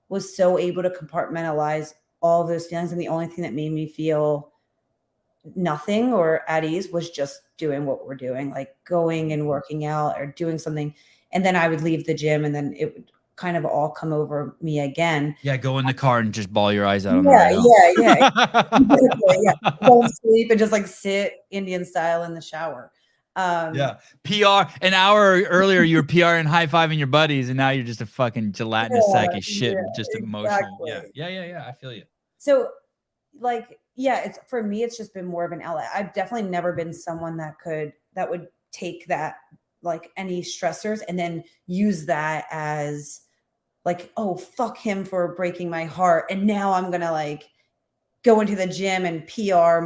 was so able to compartmentalize all of those feelings, and the only thing that made me feel nothing or at ease was just doing what we're doing, like going and working out or doing something. And then I would leave the gym and then it would kind of all come over me again. Yeah, go in the car and just bawl your eyes out on the Yeah, way home. yeah. Don't sleep and just like sit Indian style in the shower. Yeah. PR an hour earlier, you were PR and high-fiving your buddies, and now you're just a fucking gelatinous sack of shit, just emotional. Exactly. Yeah. I feel you. So like, yeah, it's for me, it's just been more of an outlet. I've definitely never been someone that would take that, like any stressors and then use that as like, oh, fuck him for breaking my heart. And now I'm going to like go into the gym and PR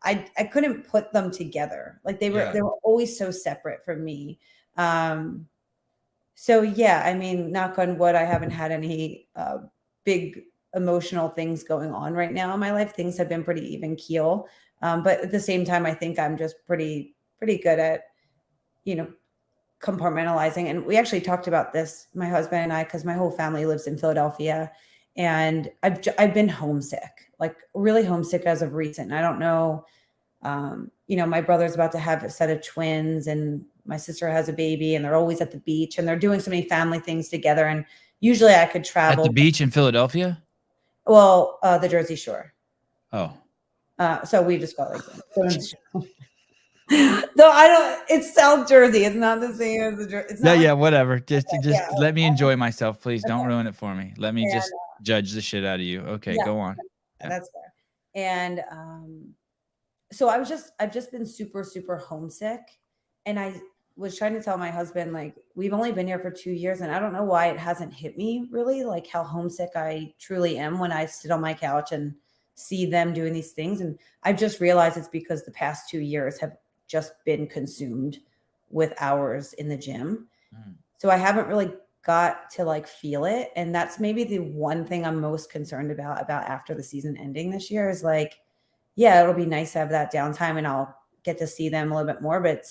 I couldn't put them together. Like they were always so separate from me. So yeah, I mean, knock on wood, I haven't had any big emotional things going on right now in my life. Things have been pretty even keel. But at the same time, I think I'm just pretty good at, compartmentalizing. And we actually talked about this, my husband and I, because my whole family lives in Philadelphia, and I've been homesick, like really homesick as of recent. I don't know. My brother's about to have a set of twins, and my sister has a baby, and they're always at the beach, and they're doing so many family things together. And usually I could travel at the beach in Philadelphia. Well, the Jersey Shore. Oh. So we just call it like no, I don't. It's South Jersey. It's not the same as the Jersey. Yeah, whatever. Just let me enjoy myself, please. Don't ruin it for me. Let me just judge the shit out of you. Okay, go on. Yeah. That's fair. And so I've just been super, super homesick, and I was trying to tell my husband, like, we've only been here for 2 years, and I don't know why it hasn't hit me really, like how homesick I truly am when I sit on my couch and see them doing these things. And I've just realized it's because the past 2 years have just been consumed with hours in the gym. So I haven't really got to like feel it. And that's maybe the one thing I'm most concerned about after the season ending this year is like, yeah, it'll be nice to have that downtime and I'll get to see them a little bit more. But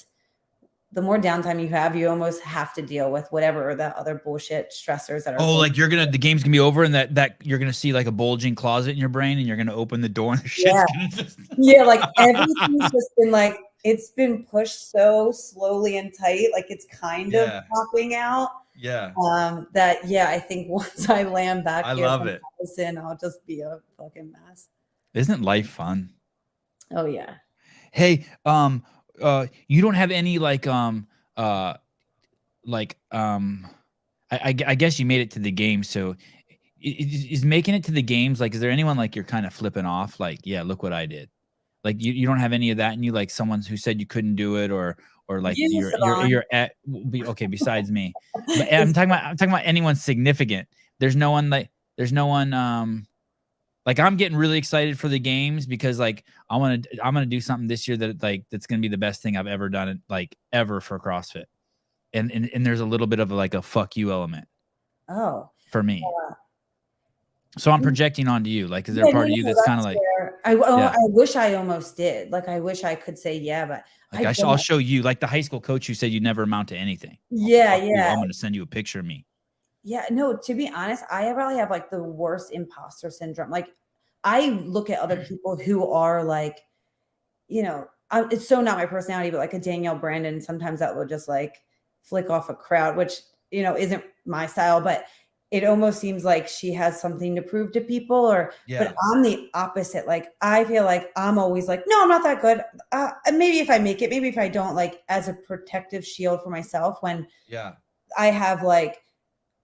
the more downtime you have, you almost have to deal with whatever the other bullshit stressors that are. Oh, like the game's gonna be over, and that you're gonna see like a bulging closet in your brain, and you're gonna open the door, and the shit's yeah, like everything's just been like, it's been pushed so slowly and tight, like it's kind of popping out. Yeah. I think once I land back I here, love it. I'll just be a fucking mess. Isn't life fun? Oh yeah. Hey, you don't have any I guess you made it to the game. So is making it to the games, like, is there anyone like you're kind of flipping off? Like, yeah, look what I did. Like you don't have any of that in you, like someone who said you couldn't do it, or like you're at okay, besides me. But I'm talking about anyone significant. There's no one like I'm getting really excited for the games because like I'm gonna do something this year that's gonna be the best thing I've ever done, like ever, for CrossFit. And there's a little bit of like a fuck you element. Oh. For me. So I'm projecting onto you. Like, is there a part of you that's kind of like I wish I almost did. Like I wish I could say yeah, but like I'll show you, like the high school coach who said you never amount to anything. Yeah. I'm gonna send you a picture of me. Yeah, no, to be honest, I really have like the worst imposter syndrome. Like I look at other people who are like, it's so not my personality, but like a Danielle Brandon, sometimes that will just like flick off a crowd, which, isn't my style, but it almost seems like she has something to prove to people but I'm the opposite. Like, I feel like I'm always like, no, I'm not that good. Maybe if I make it, maybe if I don't, like as a protective shield for myself when I have like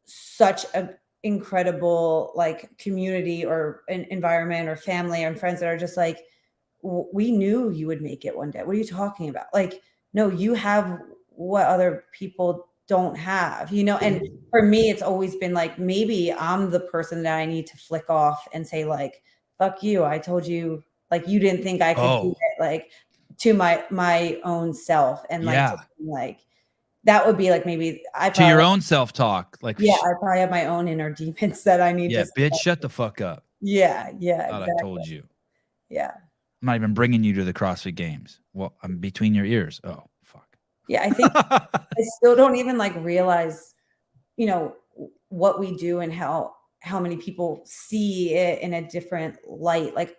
such an incredible like community or an environment or family and friends that are just like, we knew you would make it one day. What are you talking about? Like, no, you have what other people don't have, and for me, it's always been like, maybe I'm the person that I need to flick off and say like, fuck you. I told you, like, you didn't think I could do it, like to my own self. And like that would be like, maybe to your own self-talk. Like, I probably have my own inner demons that I need to. Bitch, shut the fuck up. Yeah. Thought I told you. Yeah. I'm not even bringing you to the CrossFit Games. Well, I'm between your ears. Oh, fuck. Yeah, I think I still don't even like realize, you know, what we do and how many people see it in a different light. Like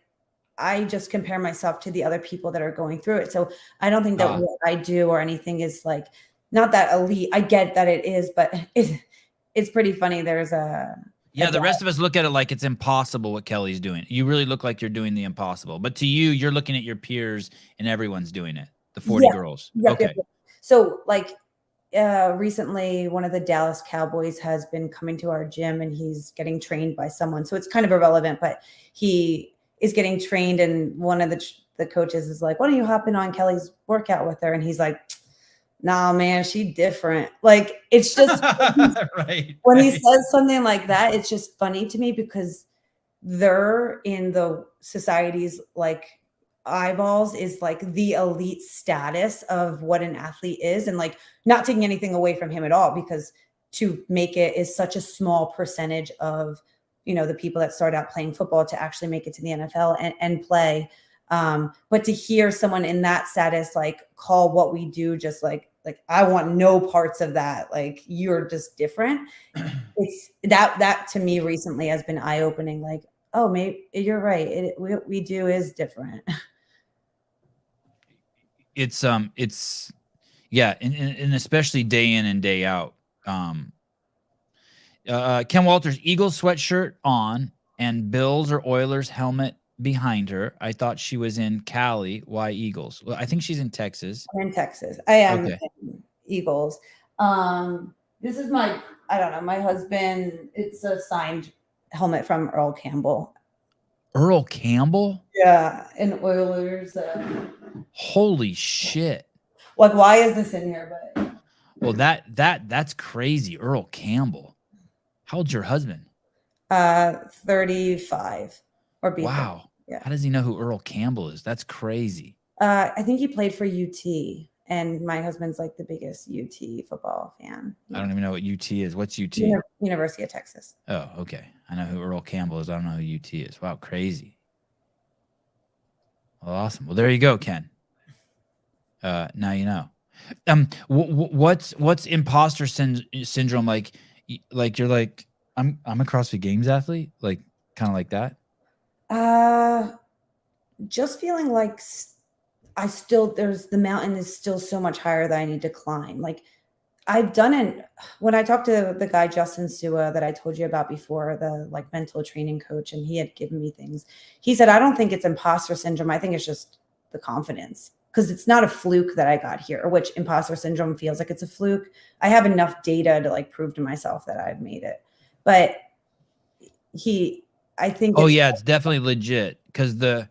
I just compare myself to the other people that are going through it. So I don't think that what I do or anything is like not that elite. I get that it is, but it's pretty funny. There's the rest of us look at it like it's impossible what Kelly's doing. You really look like you're doing the impossible. But to you, you're looking at your peers and everyone's doing it. The 40 girls. Okay. So like recently one of the Dallas Cowboys has been coming to our gym and he's getting trained by someone. So it's kind of irrelevant, but he is getting trained and one of the coaches is like, why don't you hop in on Kelly's workout with her? And he's like, nah, man, she different. Like, it's just when he says something like that, it's just funny to me because they're in the society's like eyeballs is like the elite status of what an athlete is. And like not taking anything away from him at all, because to make it is such a small percentage of, you know, the people that start out playing football to actually make it to the NFL and play. But to hear someone in that status, like call what we do, just like I want no parts of that. Like you're just different. It's that to me recently has been eye opening. Like, oh, maybe you're right. What we do is different. It's yeah. And especially day in and day out. Ken Walters, Eagles sweatshirt on and Bills or Oilers helmet behind her. I thought she was in Cali. Why Eagles? Well, I think she's in Texas. I'm in Texas. I am in Eagles. This is my husband. It's a signed helmet from Earl Campbell. Earl Campbell? Yeah, in Oilers. Holy shit. Like, why is this in here? But well, that's crazy. Earl Campbell. How old's your husband? 35 or B. Wow. Yeah. How does he know who Earl Campbell is? That's crazy. I think he played for UT, and my husband's like the biggest UT football fan. I don't even know what UT is. What's UT? University of Texas. Oh, okay. I know who Earl Campbell is. I don't know who UT is. Wow, crazy. Well, awesome. Well, there you go, Ken. Now you know. What's imposter syndrome like? Like you're like I'm a CrossFit Games athlete, like kind of like that. Just feeling like the mountain is still so much higher that I need to climb. Like I've done it when I talked to the guy, Justin Sua, that I told you about before, the like mental training coach, and he had given me things. He said, I don't think it's imposter syndrome. I think it's just the confidence, because it's not a fluke that I got here, which imposter syndrome feels like it's a fluke. I have enough data to like prove to myself that I've made it. But I think. Oh yeah, it's definitely legit, because the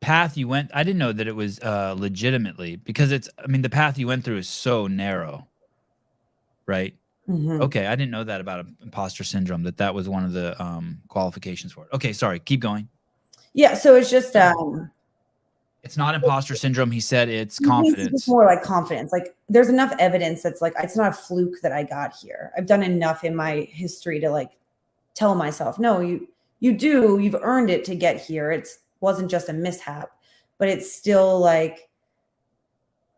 path you went, I didn't know that it was legitimately, because the path you went through is so narrow, right? Mm-hmm. Okay, I didn't know that about imposter syndrome, that was one of the qualifications for it. Okay, sorry, keep going. Yeah, so it's just it's not imposter syndrome. He said it's confidence. It's more like confidence. Like there's enough evidence that's like it's not a fluke that I got here. I've done enough in my history to like tell myself, no, you've earned it to get here. It wasn't just a mishap, but it's still like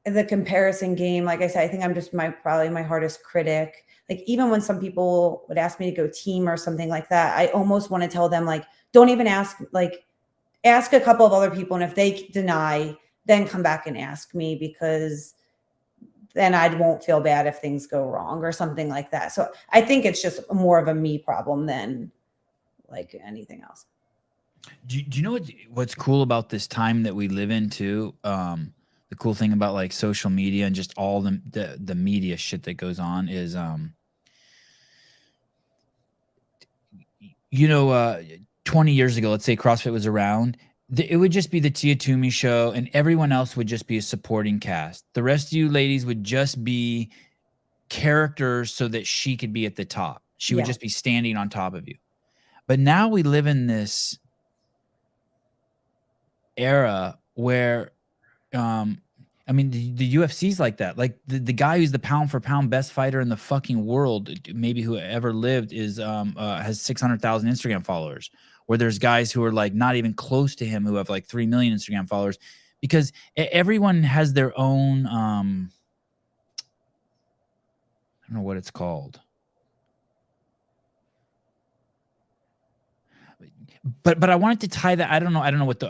the comparison game. Like I said, I think I'm just probably my hardest critic. Like even when some people would ask me to go team or something like that, I almost want to tell them like, don't even ask a couple of other people. And if they deny, then come back and ask me, because then I won't feel bad if things go wrong or something like that. So I think it's just more of a me problem than like anything else. Do you know what's cool about this time that we live in too? The cool thing about like social media and just all the media shit that goes on is, 20 years ago, let's say CrossFit was around, it would just be the Tia Toomey show and everyone else would just be a supporting cast. The rest of you ladies would just be characters so that she could be at the top. She would just be standing on top of you. But now we live in this era where, the UFC's like that. Like the guy who's the pound for pound best fighter in the fucking world, maybe who ever lived, is has 600,000 Instagram followers. where there's guys who are like not even close to him who have like 3 million Instagram followers, because everyone has their own, I don't know what it's called. But I wanted to tie that. I don't know what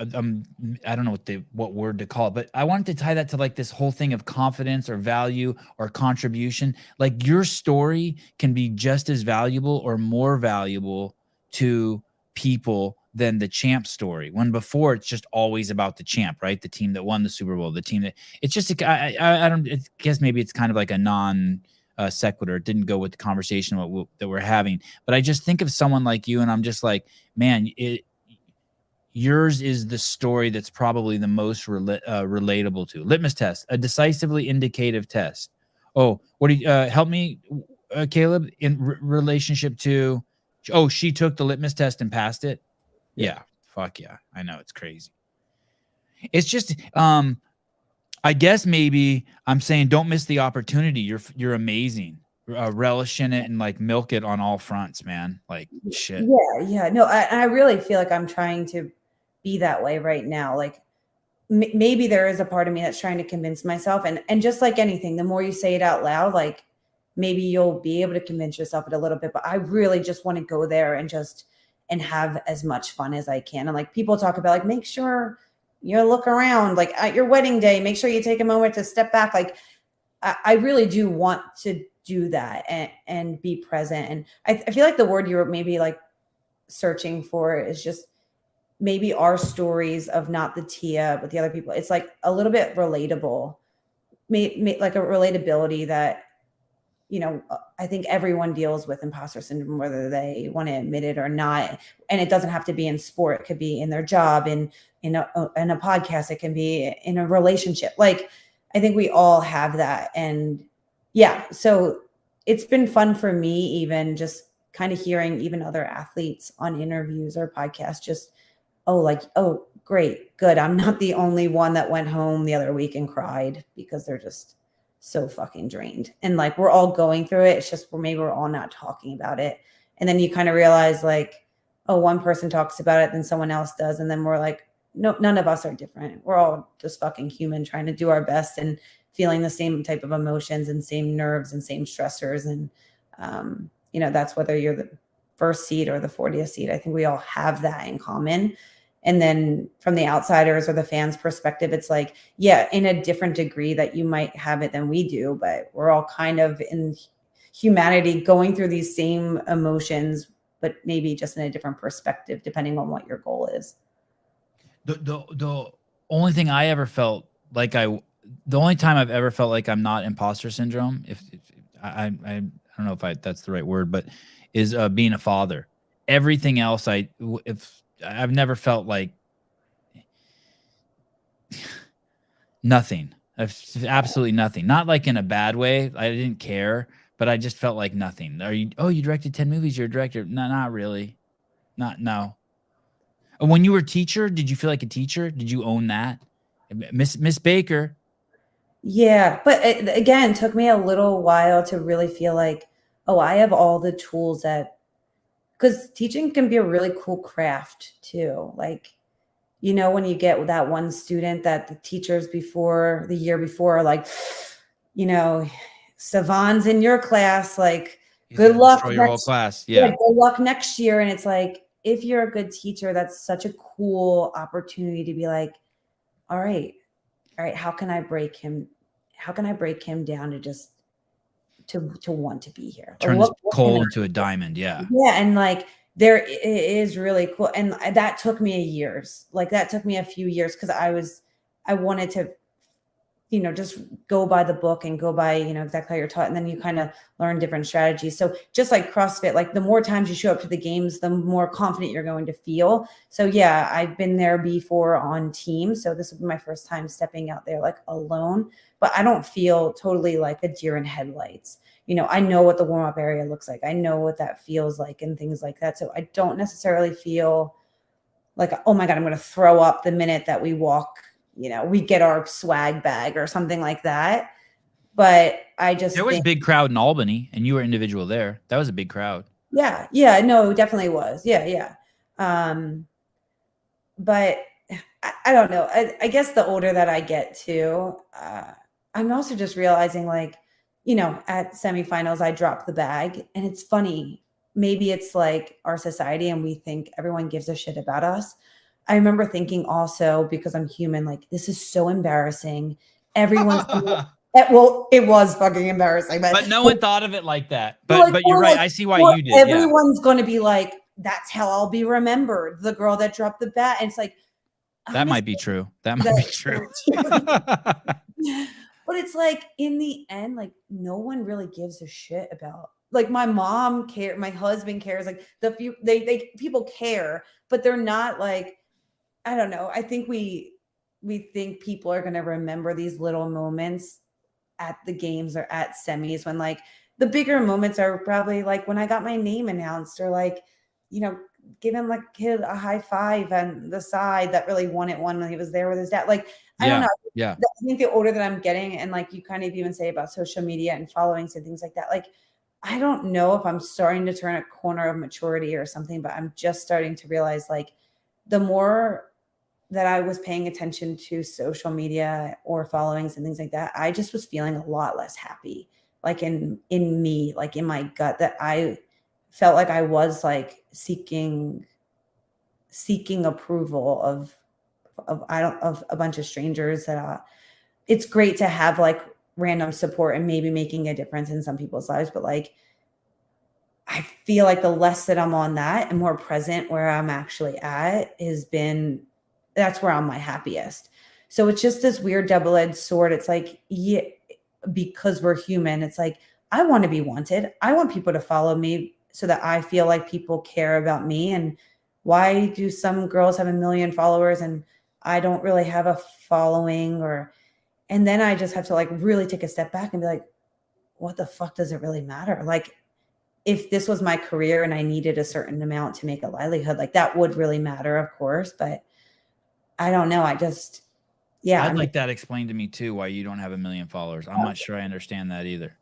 what word to call it, but I wanted to tie that to like this whole thing of confidence or value or contribution. Like your story can be just as valuable or more valuable to people than the champ story, when before it's just always about the champ, right? The team that won the Super Bowl, the team that it's just, I don't, I guess maybe it's kind of like a non sequitur. It didn't go with the conversation that we're having, but I just think of someone like you and I'm just like, man, yours is the story that's probably the most relatable to. Litmus test, a decisively indicative test. Oh, what do you help me, Caleb, in relationship to? Oh, she took the litmus test and passed it. Yeah, fuck yeah, I know, it's crazy. It's just, I guess maybe I'm saying don't miss the opportunity. You're amazing. Relish in it and like milk it on all fronts, man. Like shit. Yeah. No, I really feel like I'm trying to be that way right now. Like maybe there is a part of me that's trying to convince myself, and just like anything, the more you say it out loud, like maybe you'll be able to convince yourself it a little bit. But I really just want to go there and have as much fun as I can. And like people talk about, like, make sure you look around, like at your wedding day, make sure you take a moment to step back. Like I really do want to do that and be present. And I feel like the word you're maybe like searching for is just maybe our stories of not the Tia, but the other people. It's like a little bit relatable, like a relatability that, I think everyone deals with imposter syndrome, whether they want to admit it or not. And it doesn't have to be in sport. It could be in their job, in a podcast. It can be in a relationship. Like, I think we all have that. And yeah, so it's been fun for me, even just kind of hearing even other athletes on interviews or podcasts, just, oh, great, good. I'm not the only one that went home the other week and cried because they're just so fucking drained. And like, we're all going through it. It's just maybe we're all not talking about it. And then you kind of realize like, oh, one person talks about it, then someone else does. And then we're like, no, none of us are different. We're all just fucking human trying to do our best and feeling the same type of emotions and same nerves and same stressors. And, that's whether you're the first seed or the 40th seed. I think we all have that in common. And then from the outsiders or the fans' perspective, it's like, yeah, in a different degree that you might have it than we do, but we're all kind of in humanity going through these same emotions, but maybe just in a different perspective, depending on what your goal is. The only thing I ever felt like the only time I've ever felt like I'm not imposter syndrome, if I don't know if that's the right word, but is being a father. Everything else, I've never felt like nothing. Absolutely nothing. Not like in a bad way. I didn't care, but I just felt like nothing. You directed 10 movies. You're a director. No, not really. No. When you were a teacher, did you feel like a teacher? Did you own that? Miss Baker. Yeah. But it, again, took me a little while to really feel like, oh, I have all the tools because teaching can be a really cool craft too. Like, when you get that one student that the teachers the year before are like, Sevan's in your class, like, good luck. Destroy your whole class. Yeah. Good luck next year. And it's like, if you're a good teacher, that's such a cool opportunity to be like, all right, how can I break him? How can I break him down to just to want to be here? Turn this coal into a diamond. Yeah. Yeah. And like, there is really cool. And that took me a few years because I wanted to, just go by the book and go by, exactly how you're taught. And then you kind of learn different strategies. So just like CrossFit, like the more times you show up to the games, the more confident you're going to feel. So yeah, I've been there before on team. So this will be my first time stepping out there like alone, but I don't feel totally like a deer in headlights. I know what the warm-up area looks like. I know what that feels like and things like that. So I don't necessarily feel like, oh my God, I'm going to throw up the minute that we walk, we get our swag bag or something like that. But there was a big crowd in Albany and you were individual there. That was a big crowd. Yeah. No, it definitely was. Yeah. But I don't know. I guess the older that I get too, I'm also just realizing like, you know, at semifinals, I dropped the bag, and it's funny. Maybe it's like our society and we think everyone gives a shit about us. I remember thinking also, because I'm human, like, this is so embarrassing. Everyone's well, it was fucking embarrassing, But no one thought of it like that. like, But you're right. like, I see why you did. Yeah. everyone's going to be like, that's how I'll be remembered. The girl that dropped the bat. And it's like, That might be true. That might be true. But it's like, in the end, like, no one really gives a shit about, like, my mom care, my husband cares, like they people care, but they're not like, I don't know. I think we think people are going to remember these little moments at the games or at semis, when like the bigger moments are probably like when I got my name announced, or like, you know, giving like kid a high five on the side that really won it when he was there with his dad. Like, I don't know. Yeah. I think the older that I'm getting, and like you kind of even say about social media and followings and things like that, like, I don't know if I'm starting to turn a corner of maturity or something, but I'm just starting to realize, like, the more that I was paying attention to social media or followings and things like that, I just was feeling a lot less happy, like in me, like in my gut, that I felt like I was like seeking approval of a bunch of strangers. That it's great to have like random support and maybe making a difference in some people's lives, but like, I feel like the less that I'm on that and more present where I'm actually at that's where I'm my happiest. So it's just this weird double-edged sword. It's like, yeah, because we're human, it's like, I want to be wanted. I want people to follow me so that I feel like people care about me. And why do some girls have 1 million followers and I don't really have a following? And then I just have to like really take a step back and be like, what the fuck does it really matter? Like, if this was my career and I needed a certain amount to make a livelihood, like that would really matter, of course. But I don't know. I'd like that explained to me too, why you don't have 1 million followers. I'm not sure I understand that either.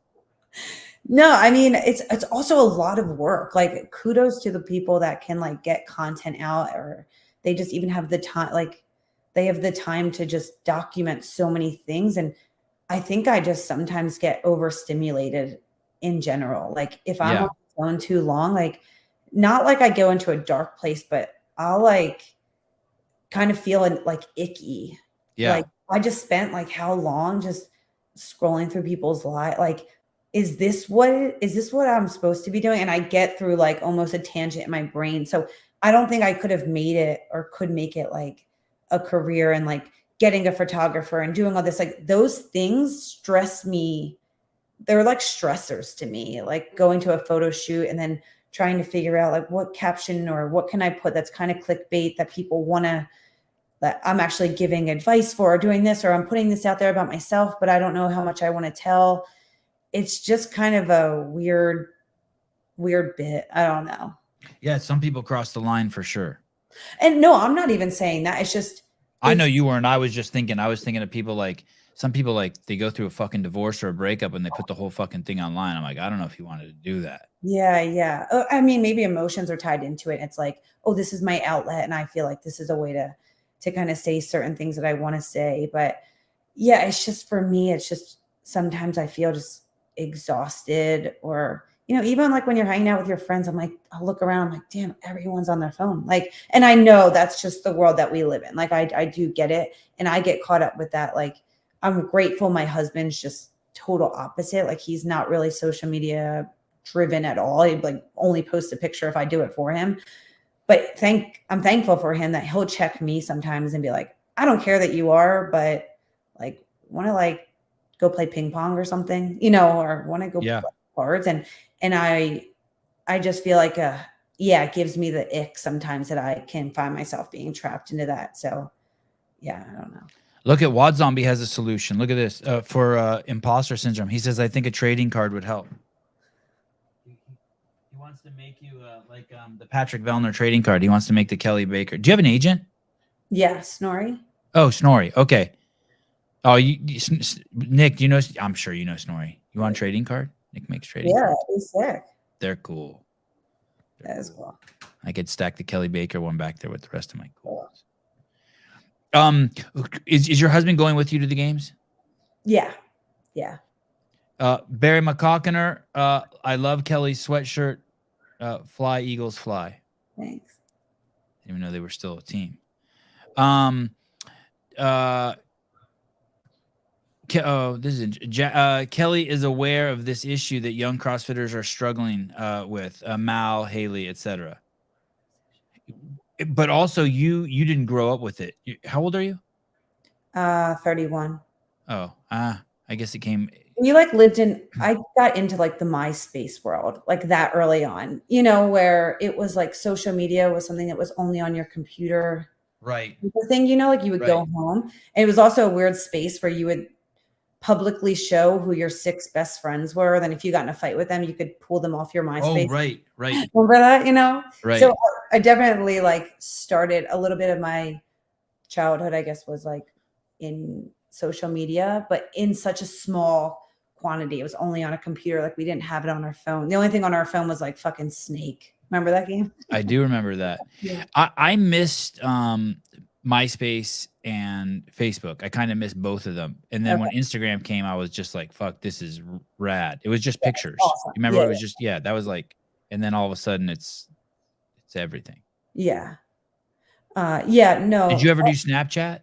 No, I mean, it's also a lot of work. Like, kudos to the people that can like get content out, or they just even have the time, like they have the time to just document so many things. And I think I just sometimes get overstimulated in general. Like, if I'm on the phone too long, like, not like I go into a dark place, but I'll like kind of feel like icky. Yeah. Like, I just spent like how long just scrolling through people's lives. Like, is this what I'm supposed to be doing? And I get through like almost a tangent in my brain. So I don't think I could have made it or could make it like a career, and like getting a photographer and doing all this, like those things stress me. They're like stressors to me, like going to a photo shoot and then trying to figure out like what caption or what can I put that's kind of clickbait that people want to, that I'm actually giving advice for, or doing this, or I'm putting this out there about myself, but I don't know how much I want to tell. It's just kind of a weird bit. I don't know. Yeah. Some people cross the line for sure. And no, I'm not even saying that. It's just, I know you weren't. I was thinking of people, like some people, like they go through a fucking divorce or a breakup and they put the whole fucking thing online. I'm like, I don't know if you wanted to do that. Yeah. Yeah. I mean, maybe emotions are tied into it. It's like, oh, this is my outlet, and I feel like this is a way to kind of say certain things that I want to say. But yeah, it's just, for me, it's just sometimes I feel just exhausted, or, you know, even like when you're hanging out with your friends, I'm like, I'll look around, I'm like, damn, everyone's on their phone. Like, and I know that's just the world that we live in. Like, I do get it. And I get caught up with that. Like, I'm grateful my husband's just total opposite. Like, he's not really social media driven at all. He'd like only post a picture if I do it for him. But I'm thankful for him that he'll check me sometimes and be like, I don't care that you are, but like, want to like go play ping pong or something, you know, or want to go play cards. And I just feel like, it gives me the ick sometimes that I can find myself being trapped into that. So yeah, I don't know. Look at Wad Zombie has a solution. Look at this for imposter syndrome. He says, I think a trading card would help. He wants to make you like the Patrick Vellner trading card. He wants to make the Kelly Baker. Do you have an agent? Yeah, Snorri. Oh, Snorri. Okay. Oh, Nick, do you know? I'm sure you know Snorri. You want a trading card? Nick makes trading cards. Yeah, he's sick. They're cool. That is cool. I could stack the Kelly Baker one back there with the rest of my Cool. Is your husband going with you to the games? Yeah. Barry McCockiner, I love Kelly's sweatshirt. Fly Eagles fly. Thanks. Even though they were still a team. Kelly is aware of this issue that young CrossFitters are struggling with, Mal, Haley, etc. But also, you didn't grow up with it. How old are you? 31. Oh, I guess it came. You like lived in, I got into like the MySpace world, like that early on, you know, where it was like social media was something that was only on your computer. Right. The thing, you know, like you would go home. And it was also a weird space where you would publicly show who your 6 best friends were. Then if you got in a fight with them, you could pull them off your MySpace. Oh, right. Remember that, you know? Right. So I definitely like started a little bit of my childhood, I guess, was like in social media, but in such a small quantity. It was only on a computer. Like we didn't have it on our phone. The only thing on our phone was like fucking Snake. Remember that game? I do remember that. Yeah. I missed MySpace and Facebook. I kind of missed both of them. And then when Instagram came, I was just like, fuck, this is rad. It was just pictures. Awesome. You remember it was just, that was like, and then all of a sudden it's everything. Yeah. No. Did you ever do Snapchat?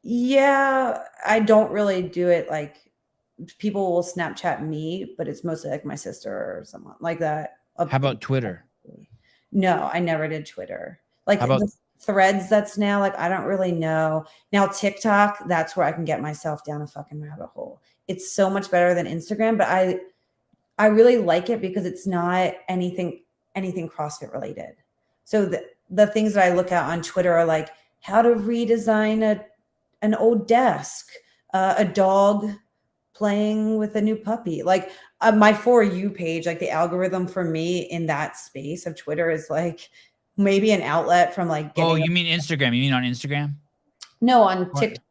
Yeah, I don't really do it. Like people will Snapchat me, but it's mostly like my sister or someone like that. How about Twitter? No, I never did Twitter. Like How about the Threads, that's now like, I don't really know. Now TikTok, that's where I can get myself down a fucking rabbit hole. It's so much better than Instagram, but I really like it because it's not anything CrossFit related. So the things that I look at on Twitter are like how to redesign an old desk, a dog playing with a new puppy. Like my For You page, like the algorithm for me in that space of Twitter is like maybe an outlet from like getting. Oh, you mean Instagram? You mean on Instagram? No, on TikTok.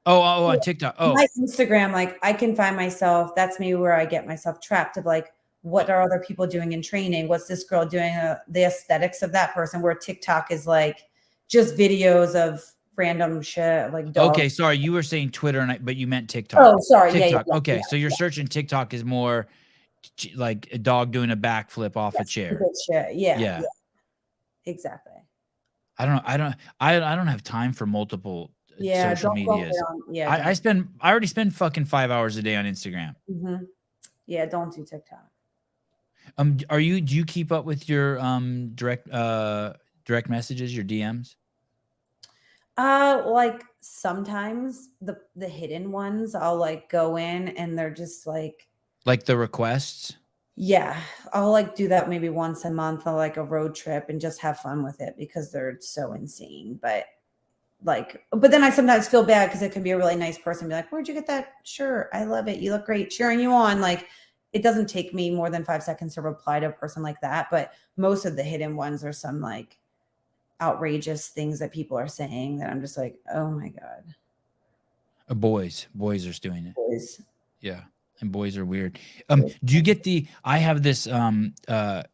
Oh, on TikTok. Oh, my Instagram, like I can find myself, that's maybe where I get myself trapped of like, what are other people doing in training? What's this girl doing? The aesthetics of that person, where TikTok is like just videos of random shit, like dogs. Okay, sorry, you were saying Twitter, but you meant TikTok. Oh, sorry. TikTok. Yeah, okay, so you're searching TikTok is more like a dog doing a backflip off a chair. Good shit. Yeah. Exactly. I don't have time for multiple social medias. I already spend fucking 5 hours a day on Instagram. Mm-hmm. Yeah, don't do TikTok. Do you keep up with your direct messages, your DMs? Like sometimes the hidden ones, I'll like go in and they're just like the requests. Yeah, I'll like do that maybe once a month on like a road trip and just have fun with it because they're so insane. But then I sometimes feel bad because it could be a really nice person be like, where'd you get that shirt? I love it. You look great. Cheering you on. Like it doesn't take me more than 5 seconds to reply to a person like that. But most of the hidden ones are some like outrageous things that people are saying that I'm just like, oh my God. Boys are doing it. Boys. Yeah. And boys are weird. Do you get I have this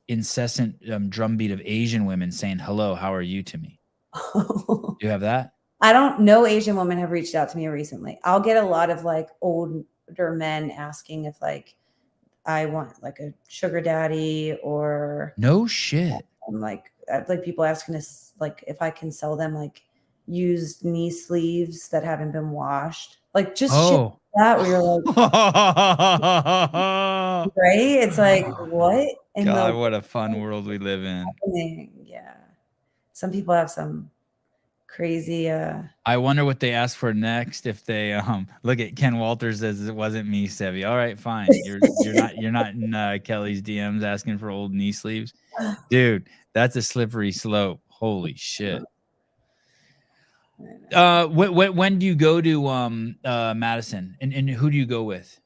incessant drumbeat of Asian women saying, hello, how are you to me? Do you have that? I don't know. Asian women have reached out to me recently. I'll get a lot of like older men asking if like I want like a sugar daddy or. No shit. Like people asking us like if I can sell them like used knee sleeves that haven't been washed. Like just shit that we were like, right? It's like, what? And God, what a fun world we live in. Yeah. Some people have some crazy. I wonder what they ask for next. If they look at Ken Walters says it wasn't me, Sevi. All right, fine. You're not in Kelly's DMs asking for old knee sleeves, dude. That's a slippery slope. Holy shit. When do you go to Madison and who do you go with?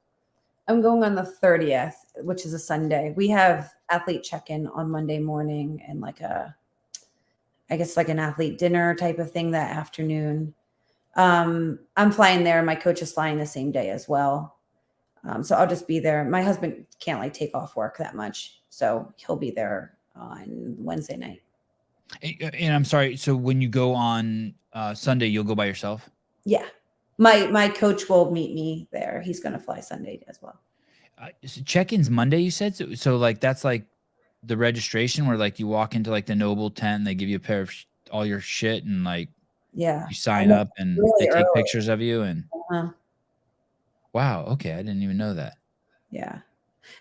I'm going on the 30th, which is a Sunday. We have athlete check-in on Monday morning and like I guess like an athlete dinner type of thing that afternoon. I'm flying there. My coach is flying the same day as well. So I'll just be there. My husband can't like take off work that much. So he'll be there on Wednesday night. And I'm sorry. So when you go on Sunday, you'll go by yourself? Yeah. My coach will meet me there. He's going to fly Sunday as well. So check-in's Monday, you said? So like that's like the registration where like you walk into like the Noble tent, they give you a pair of all your shit and like Yeah. you sign up and really they take early. pictures of you and Uh-huh. wow, okay, I didn't even know that. Yeah.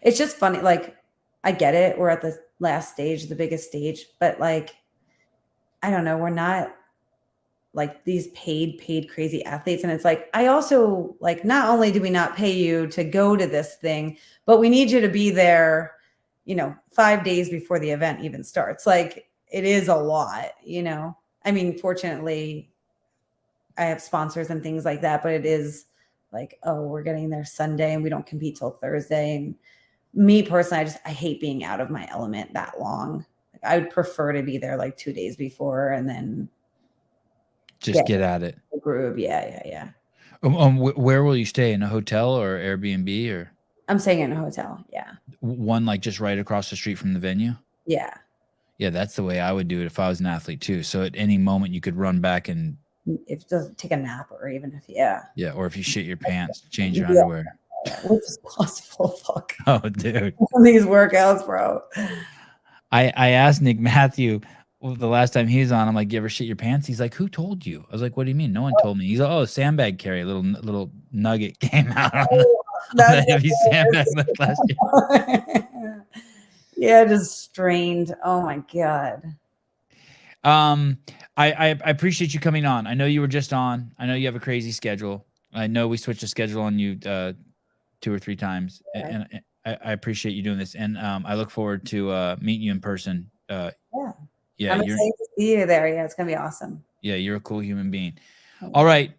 It's just funny. Like, I get it. We're at the last stage, the biggest stage, but like, I don't know. We're not like these paid crazy athletes. And it's like, I also like, not only do we not pay you to go to this thing, but we need you to be there, 5 days before the event even starts. Like, it is a lot, I mean, fortunately I have sponsors and things like that, but it is like, oh, we're getting there Sunday and we don't compete till Thursday. And me personally, I hate being out of my element that long. Like, I would prefer to be there like 2 days before and then just get at it. The groove. Yeah. Where will you stay? In a hotel or Airbnb or? I'm staying in a hotel. Yeah. One like just right across the street from the venue? Yeah. Yeah, that's the way I would do it if I was an athlete too. So at any moment you could run back and if it doesn't take a nap or even if yeah, or if you shit your pants, change your underwear. Which is possible. Fuck. Oh, dude. These workouts, bro. I asked Nick Matthew the last time he was on. I'm like, you ever shit your pants? He's like, who told you? I was like, what do you mean? No one told me. He's like, oh, sandbag carry. A little nugget came out on the heavy sandbag lift last year. Yeah, just strained. Oh my God. I appreciate you coming on. I know you were just on. I know you have a crazy schedule. I know we switched the schedule on you 2 or 3 times, and I appreciate you doing this. And I look forward to meeting you in person. Yeah, I'm excited to see you there. Yeah, it's gonna be awesome. Yeah, you're a cool human being. All right,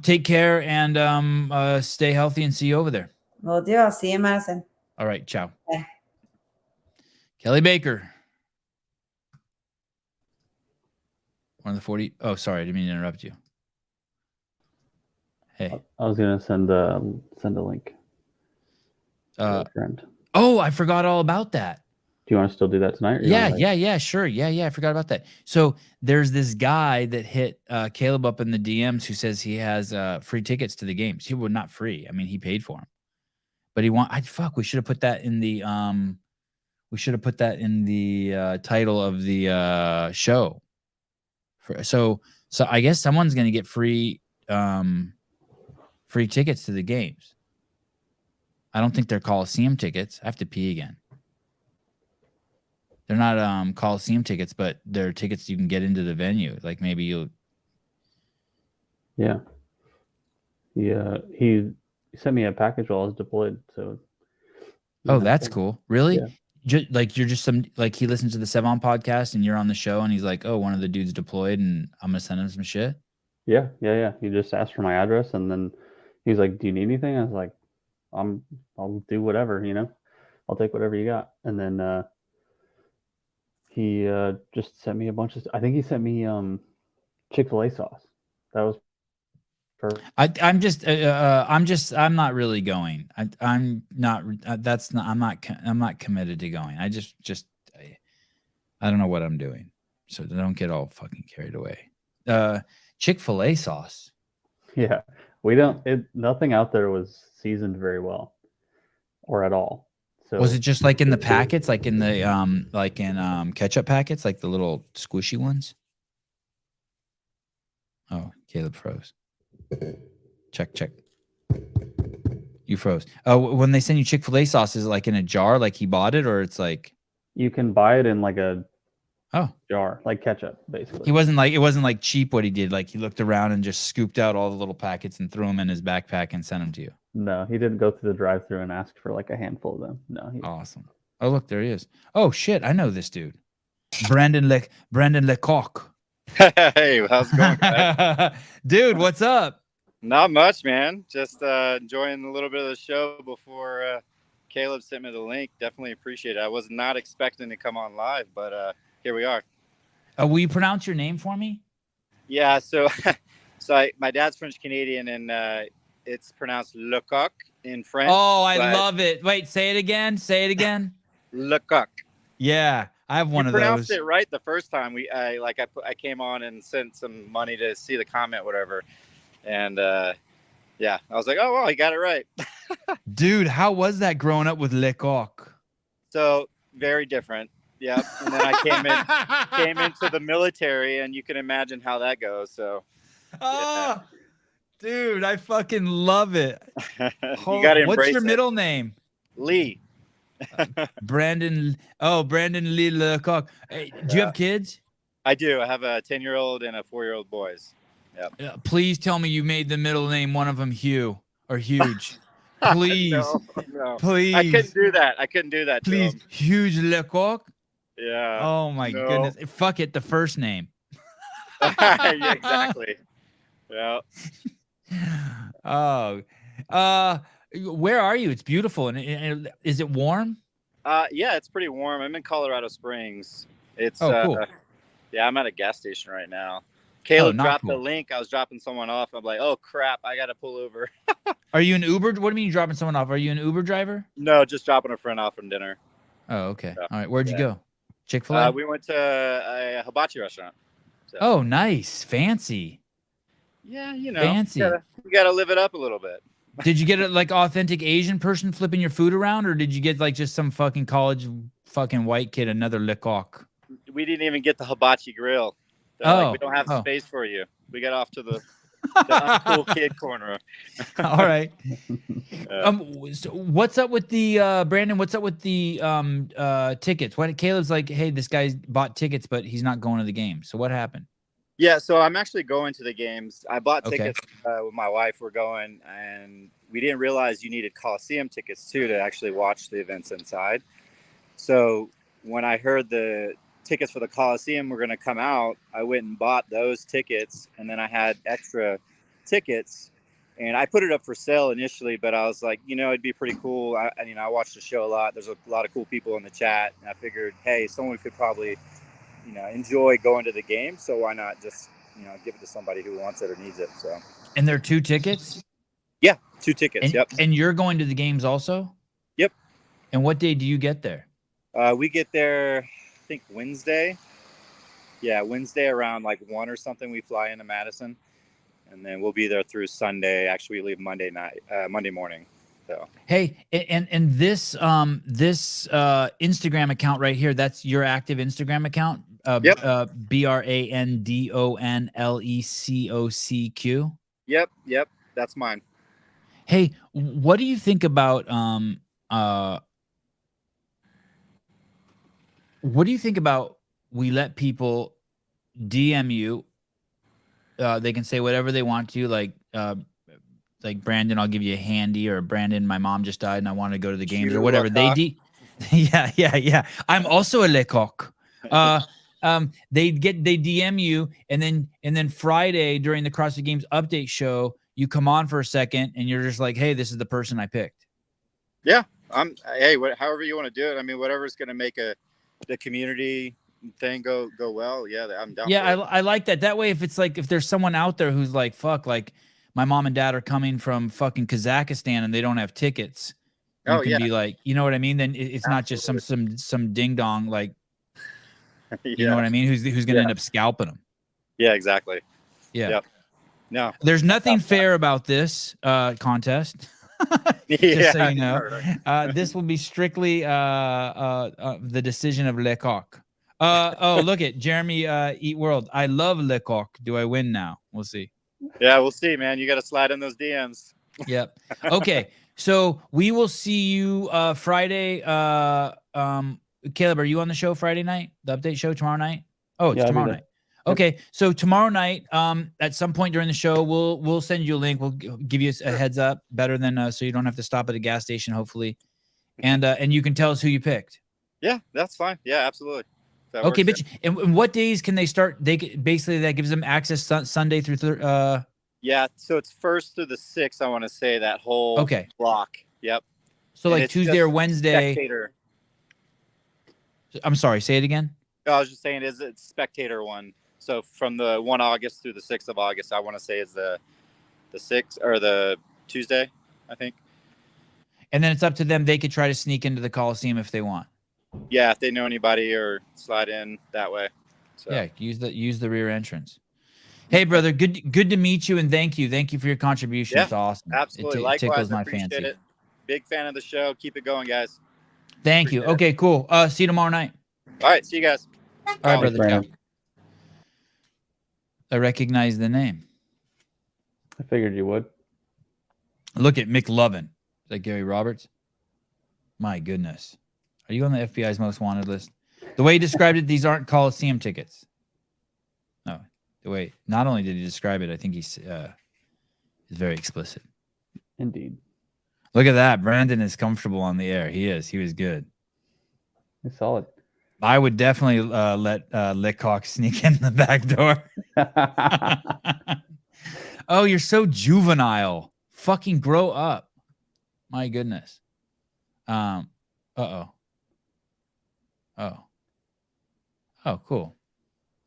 take care and stay healthy, and see you over there. Will do. I'll see you in Madison. All right, ciao. Bye. Kelly Baker. One of the 40. Oh, sorry, I didn't mean to interrupt you. Hey, I was gonna send a link. To a friend. Oh, I forgot all about that. Do you want to still do that tonight? Yeah, sure. Yeah, I forgot about that. So there's this guy that hit Caleb up in the DMs who says he has free tickets to the games. He would not free. I mean, he paid for them, but he we should have put that in the title of the show. So I guess someone's gonna get free tickets to the games. I don't think they're Coliseum tickets. I have to pee again. They're not Coliseum tickets, but they're tickets you can get into the venue. Like maybe you'll. Yeah. He sent me a package while I was deployed. So. Oh, that's cool. Really? Yeah. You're just he listens to the Sevan podcast and you're on the show and he's like, oh, one of the dudes deployed and I'm gonna send him some shit. Yeah. He just asked for my address and then he's like, do you need anything? I was like, I'll do whatever, I'll take whatever you got. And then he just sent me a bunch of I think he sent me Chick-fil-A sauce. That was perfect. I'm not really going. I'm not committed to going. I don't know what I'm doing. So don't get all fucking carried away. Chick-fil-A sauce. Yeah. Nothing out there was seasoned very well or at all. So was it just like in the packets, like in the ketchup packets, like the little squishy ones? Oh, Caleb froze. Check. You froze. When they send you Chick-fil-A sauce, is it like in a jar, like he bought it, or it's like you can buy it in like a jar, like ketchup, basically. It wasn't like cheap what he did. Like he looked around and just scooped out all the little packets and threw them in his backpack and sent them to you. No, he didn't go through the drive-thru and ask for like a handful of them. No. Awesome. Oh, look, there he is. Oh shit, I know this dude. Brandon Lecoq. Hey, how's it going, guys? Dude, what's up? Not much, man. Just enjoying a little bit of the show before Caleb sent me the link. Definitely appreciate it. I was not expecting to come on live, but here we are. Will you pronounce your name for me? Yeah, so my dad's French Canadian, and it's pronounced Lecoq in French. Oh, I love it. Wait, say it again. Lecoq. Yeah, I have one you of pronounced those. it right the first time. I came on and sent some money to see the comment, whatever, and yeah, I was like, oh well, he got it right. Dude, how was that growing up with Le Coq? So very different. Yep. And then I came into the military, and you can imagine how that goes. So Oh, dude, I fucking love it. you got to What's embrace your it. middle name? Lee. Brandon. Oh, Brandon Lee Lecoq. Hey, do you have kids? I do. I have a 10-year-old and a 4-year-old boys. Yep. Please tell me you made the middle name one of them Hugh or Huge. Please. No. Please. I couldn't do that. Please. Huge Lecoq. Yeah. Oh my goodness. Fuck it. The first name. Yeah, exactly. Yeah. Oh. Where are you? It's beautiful. And is it warm? Yeah, it's pretty warm. I'm in Colorado Springs. It's cool. Yeah, I'm at a gas station right now. Caleb dropped the cool. link. I was dropping someone off. I'm like, oh crap, I gotta pull over. Are you an Uber? What do you mean you're dropping someone off? Are you an Uber driver? No, just dropping a friend off from dinner. Oh, okay. Yeah. All right. Where'd you go? Chick-fil-A? We went to a hibachi restaurant. So. Oh, nice. Fancy. Yeah, you know. Fancy. You gotta live it up a little bit. Did you get a like authentic Asian person flipping your food around, or did you get like just some fucking college fucking white kid, another Lecoq? We didn't even get the hibachi grill. Like, we don't have space for you. We got off to the uncool kid corner. All right. So what's up with the Brandon? What's up with the tickets? What Caleb's like? Hey, this guy's bought tickets, but he's not going to the game. So what happened? Yeah, so I'm actually going to the games. I bought tickets with my wife. We're going, and we didn't realize you needed Coliseum tickets too to actually watch the events inside. So when I heard the tickets for the Coliseum were going to come out, I went and bought those tickets, and then I had extra tickets, and I put it up for sale initially, but I was like, it'd be pretty cool. I watched the show a lot. There's a lot of cool people in the chat, and I figured, hey, someone could probably enjoy going to the game, so why not just give it to somebody who wants it or needs it. So And there are 2 tickets? Yeah, 2 tickets. And, yep. And you're going to the games also? Yep. And what day do you get there? We get there, I think Wednesday. Yeah, Wednesday around like 1 or something. We fly into Madison, and then we'll be there through Sunday. Actually, we leave Monday morning. So hey, and this Instagram account right here, that's your active Instagram account. Yep. BRANDONLECOCQ. Yep, that's mine. Hey, what do you think about we let people DM you? They can say whatever they want to, like Brandon, I'll give you a handy, or Brandon, my mom just died and I want to go to the games, or whatever. Yeah. I'm also a Lecoq. They DM you, and then Friday during the CrossFit Games update show, you come on for a second and you're just like, hey, this is the person I picked. Yeah. However you want to do it. I mean, whatever's going to make the community thing go well. Yeah, I'm down. Yeah, I like that. That way, if it's like, if there's someone out there who's like, fuck, like my mom and dad are coming from fucking Kazakhstan and they don't have tickets, you can be like, you know what I mean? Then it's not just some ding dong, like, you know what I mean? Who's going to end up scalping them? Yeah, exactly. Yeah. Yep. No, there's nothing fair about this contest. Just so you know, this will be strictly the decision of Lecoq. Look at Jeremy Eat World. I love Lecoq. Do I win now? We'll see. Yeah, we'll see, man. You got to slide in those DMs. Yep. Okay. So we will see you Friday. Caleb, are you on the show Friday night? The update show tomorrow night? Oh, it's tomorrow night. Okay. So tomorrow night, at some point during the show, we'll send you a link. We'll give you a heads up, better than so you don't have to stop at a gas station, hopefully. And you can tell us who you picked. Yeah, that's fine. Yeah, absolutely. Okay, bitch. And what days can they start? Basically that gives them access Sunday through yeah, so it's 1st through the 6th, I want to say, that whole block. Yep. So like Tuesday or Wednesday. Spectator. I'm sorry, say it again. I was just saying it's spectator one. So from the 1 August through the 6th of August, I want to say is the 6th or the Tuesday, I think. And then it's up to them. They could try to sneak into the Coliseum if they want. Yeah, if they know anybody, or slide in that way. So. Yeah, use the rear entrance. Hey, brother, good to meet you, and thank you for your contribution. Yeah, it's awesome. Absolutely. It Likewise, tickles my appreciate fancy. it. Big fan of the show. Keep it going, guys. Thank you. Okay, cool. See you tomorrow night. All right, see you guys. All right, brother. Brandon. Ciao. I recognize the name. I figured you would. Look at McLovin. Is that Gary Roberts? My goodness. Are you on the FBI's most wanted list? The way he described it, these aren't Coliseum tickets. No. The way, not only did he describe it, I think he's very explicit. Indeed. Look at that. Brandon is comfortable on the air. He is. He was good. He's solid. I would definitely let Lickhawk sneak in the back door. Oh, you're so juvenile. Fucking grow up. My goodness. Oh, cool.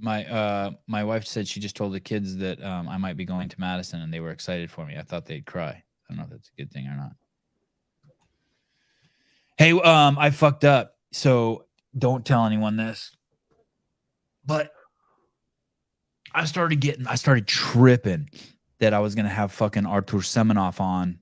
My wife said she just told the kids that I might be going to Madison, and they were excited for me. I thought they'd cry. I don't know if that's a good thing or not. Hey, I fucked up. So don't tell anyone this. But I started tripping that I was gonna have fucking Artur Semenov on.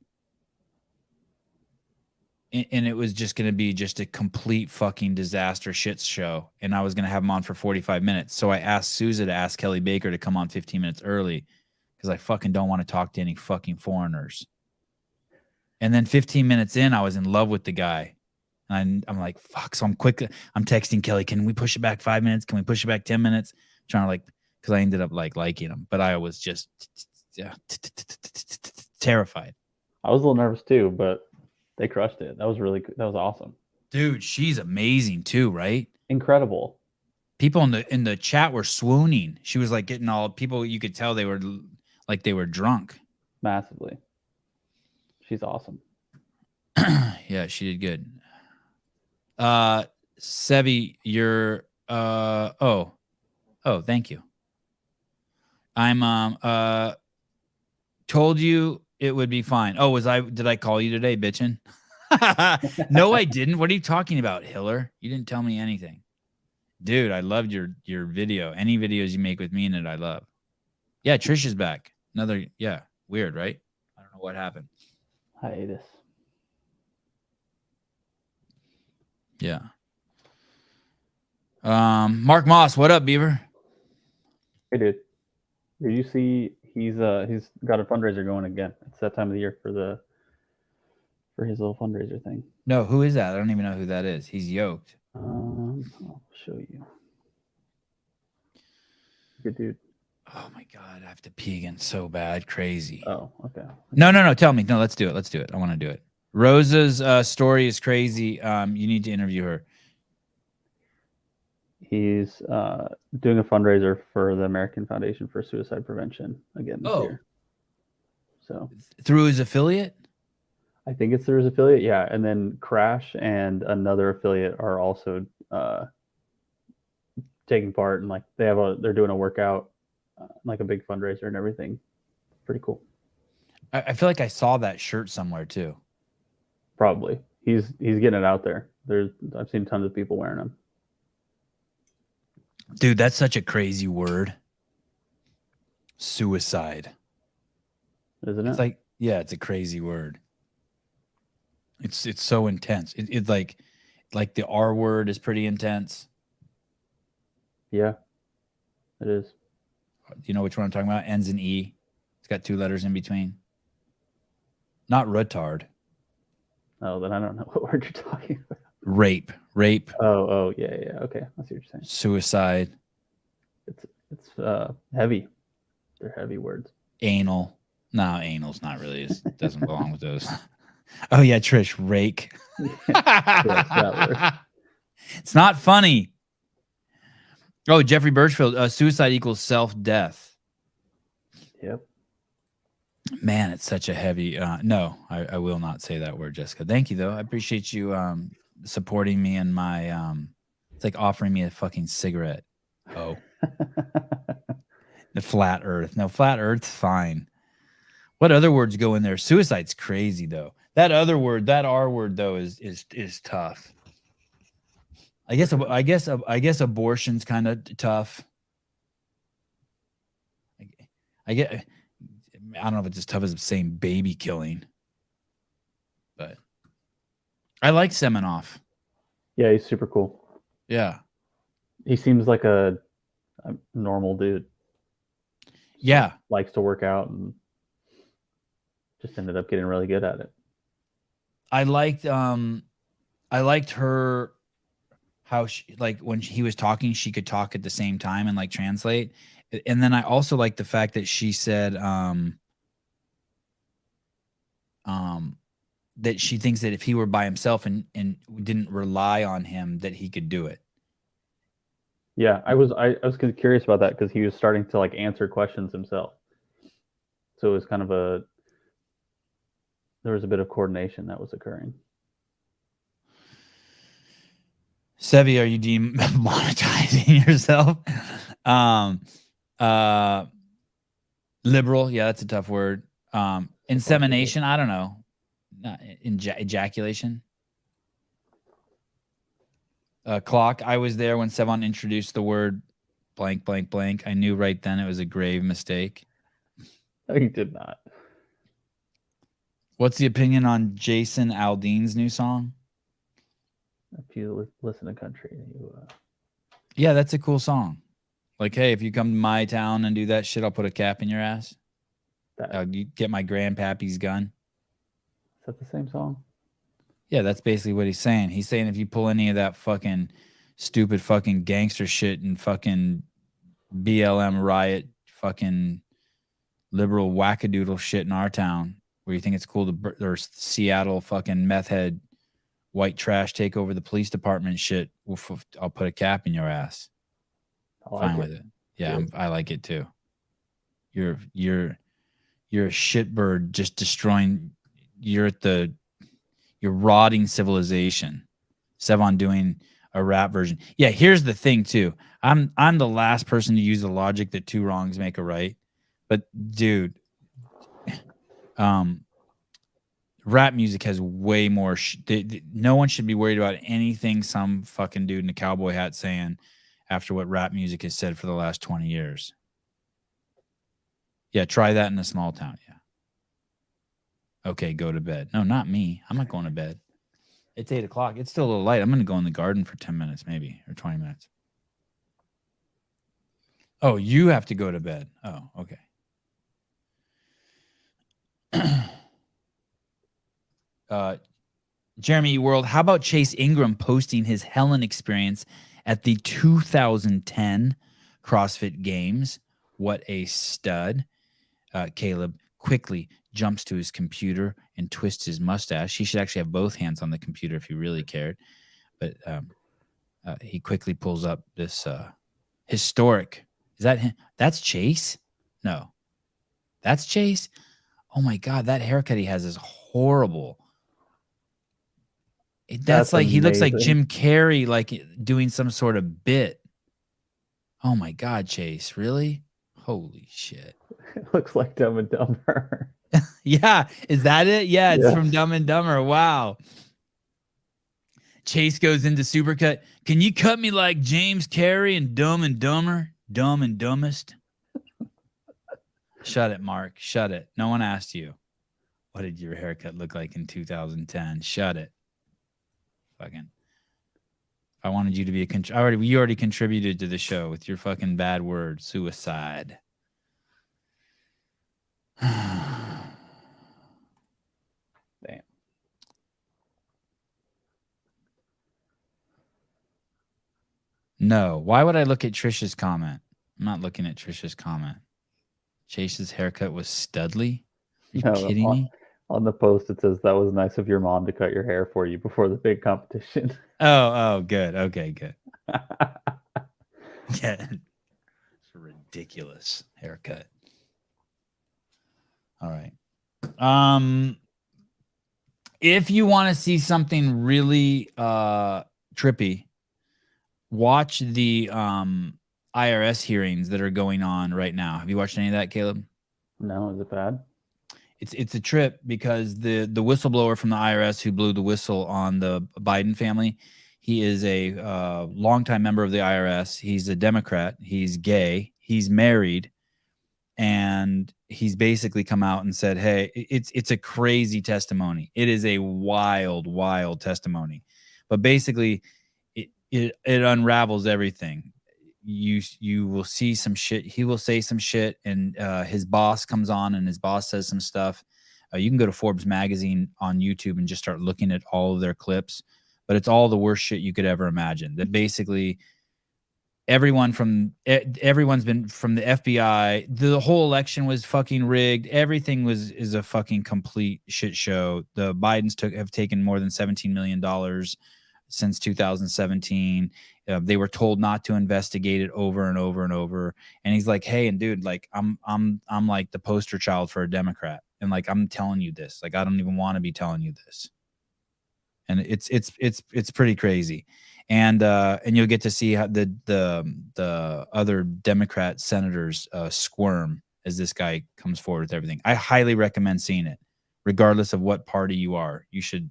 And it was just going to be just a complete fucking disaster shit show. And I was going to have him on for 45 minutes. So I asked Sousa to ask Kelly Baker to come on 15 minutes early because I fucking don't want to talk to any fucking foreigners. And then 15 minutes in, I was in love with the guy. And I'm like, fuck. So I'm texting Kelly, can we push it back 5 minutes? Can we push it back 10 minutes? Trying to like, because I ended up like liking him. But I was just terrified. I was a little nervous too, but they crushed it. That was really good. That was awesome. Dude, she's amazing too, right? Incredible. People in the chat were swooning. She was like getting all people. You could tell they were like they were drunk. Massively. She's awesome. Yeah, she did good. Sevi, you're oh, thank you. I'm told you it would be fine. Oh, did I call you today, bitchin'? No, I didn't. What are you talking about, Hiller? You didn't tell me anything. Dude, I loved your video. Any videos you make with me in it, I love. Yeah, Trish is back. Weird, right? I don't know what happened. Hiatus. Yeah. Mark Moss, what up, Beaver? Hey, dude. Did you see he's got a fundraiser going again? It's that time of the year for his little fundraiser thing. No, who is that? I don't even know who that is. He's yoked. I'll show you. Good dude. Oh my God, I have to pee again so bad. Crazy. Oh, okay. No. Tell me. No, let's do it. I want to do it. Rosa's story is crazy. You need to interview her. He's doing a fundraiser for the American Foundation for Suicide Prevention again this year. So through his affiliate? I think it's through his affiliate, yeah. And then Crash and another affiliate are also taking part, and like they're doing a workout, like a big fundraiser and everything. Pretty cool. I feel like I saw that shirt somewhere too. Probably. He's getting it out there. I've seen tons of people wearing them. Dude, that's such a crazy word. Suicide. Isn't it? It's like, yeah, it's a crazy word. It's so intense. It's like the R word is pretty intense. Yeah, it is. Do you know which one I'm talking about? Ends in E. It's got 2 letters in between. Not retard. Oh, then I don't know what word you're talking about. Rape. Oh, yeah. Okay, I see what you're saying. Suicide. It's heavy. They're heavy words. Anal. No, anal's not really. It doesn't belong with those. Oh yeah, Trish. Rake. It's not funny. Oh, Jeffrey Birchfield. Suicide equals self-death. Yep. Man, it's such a heavy. No, I will not say that word, Jessica. Thank you, though. I appreciate you supporting me in my. It's like offering me a fucking cigarette. Oh. The flat Earth. No, flat Earth's fine. What other words go in there? Suicide's crazy though. That other word, that R word though, is tough. I guess abortion's kind of tough. I don't know if it's as tough as saying baby killing, but I like Semenov. Yeah, he's super cool. Yeah. He seems like a normal dude. Yeah. Likes to work out and just ended up getting really good at it. I liked her, how she, like when he was talking, she could talk at the same time and like translate. And then I also like the fact that she said that she thinks that if he were by himself and didn't rely on him, that he could do it. Yeah, I was curious about that because he was starting to like answer questions himself. So it was kind of there was a bit of coordination that was occurring. Sevi, are you demonetizing yourself? Liberal, yeah, that's a tough word. Insemination, I don't know. Ejaculation. Clock. I was there when Sevan introduced the word blank, blank, blank. I knew right then it was a grave mistake. No, you did not. What's the opinion on Jason Aldean's new song? If you listen to country, yeah, that's a cool song. Like, hey, if you come to my town and do that shit, I'll put a cap in your ass. You get my grandpappy's gun. Is that the same song? Yeah, that's basically what he's saying. He's saying if you pull any of that fucking stupid fucking gangster shit and fucking BLM riot fucking liberal wackadoodle shit in our town, where you think it's cool to, or Seattle fucking meth head white trash take over the police department shit, I'll put a cap in your ass. Fine with it. Yeah, I like it too. You're a shitbird just destroying. You're rotting civilization. Sevan doing a rap version. Yeah, here's the thing too. I'm the last person to use the logic that two wrongs make a right. But dude, rap music has way more. No one should be worried about anything some fucking dude in a cowboy hat saying after what rap music has said for the last 20 years. Yeah, try that in a small town. Yeah. Okay, go to bed. No, not me. I'm not going to bed. It's 8 o'clock. It's still a little light. I'm going to go in the garden for 10 minutes maybe, or 20 minutes. Oh, you have to go to bed. Oh, okay. Jeremy World, how about Chase Ingram posting his Helen experience at the 2010 CrossFit Games? What a stud. Caleb quickly jumps to his computer and twists his mustache. He should actually have both hands on the computer if he really cared. But he quickly pulls up this historic. Is that him? That's Chase? No. That's Chase? Oh my God, that haircut he has is horrible. That's like, amazing. He looks like Jim Carrey, like doing some sort of bit. Oh my God, Chase, really? Holy shit. It looks like Dumb and Dumber. Yeah, is that it? Yeah, it's from Dumb and Dumber. Wow. Chase goes into Supercut. Can you cut me like James Carrey and Dumb and Dumber? Dumb and Dumbest? Shut it, Mark. Shut it. No one asked you. What did your haircut look like in 2010? Shut it. Fucking. I wanted you to be you already contributed to the show with your fucking bad word, suicide. Damn. No. Why would I look at Trisha's comment? I'm not looking at Trisha's comment. Chase's haircut was studly? Are you kidding me? On the post, it says, that was nice of your mom to cut your hair for you before the big competition. Oh, good. Okay, good. Yeah. It's a ridiculous haircut. All right. If you want to see something really trippy, watch the IRS hearings that are going on right now. Have you watched any of that, Caleb? No, is it bad? It's a trip because the whistleblower from the IRS who blew the whistle on the Biden family, He is a longtime member of the IRS. He's a Democrat. He's gay. He's married. And he's basically come out and said, hey, it's a crazy testimony. It is a wild, wild testimony. But basically, it unravels everything. You will see some shit. He will say some shit, and his boss comes on, and his boss says some stuff. You can go to Forbes magazine on YouTube and just start looking at all of their clips. But it's all the worst shit you could ever imagine. That basically everyone's been from the FBI. The whole election was fucking rigged. Everything is a fucking complete shit show. The Bidens have taken more than $17 million since 2017. They were told not to investigate it over and over and over. And he's like, hey, and dude, like I'm like the poster child for a Democrat. And like, I'm telling you this, like, I don't even want to be telling you this. And it's pretty crazy. And you'll get to see how the other Democrat senators squirm as this guy comes forward with everything. I highly recommend seeing it, regardless of what party you are. You should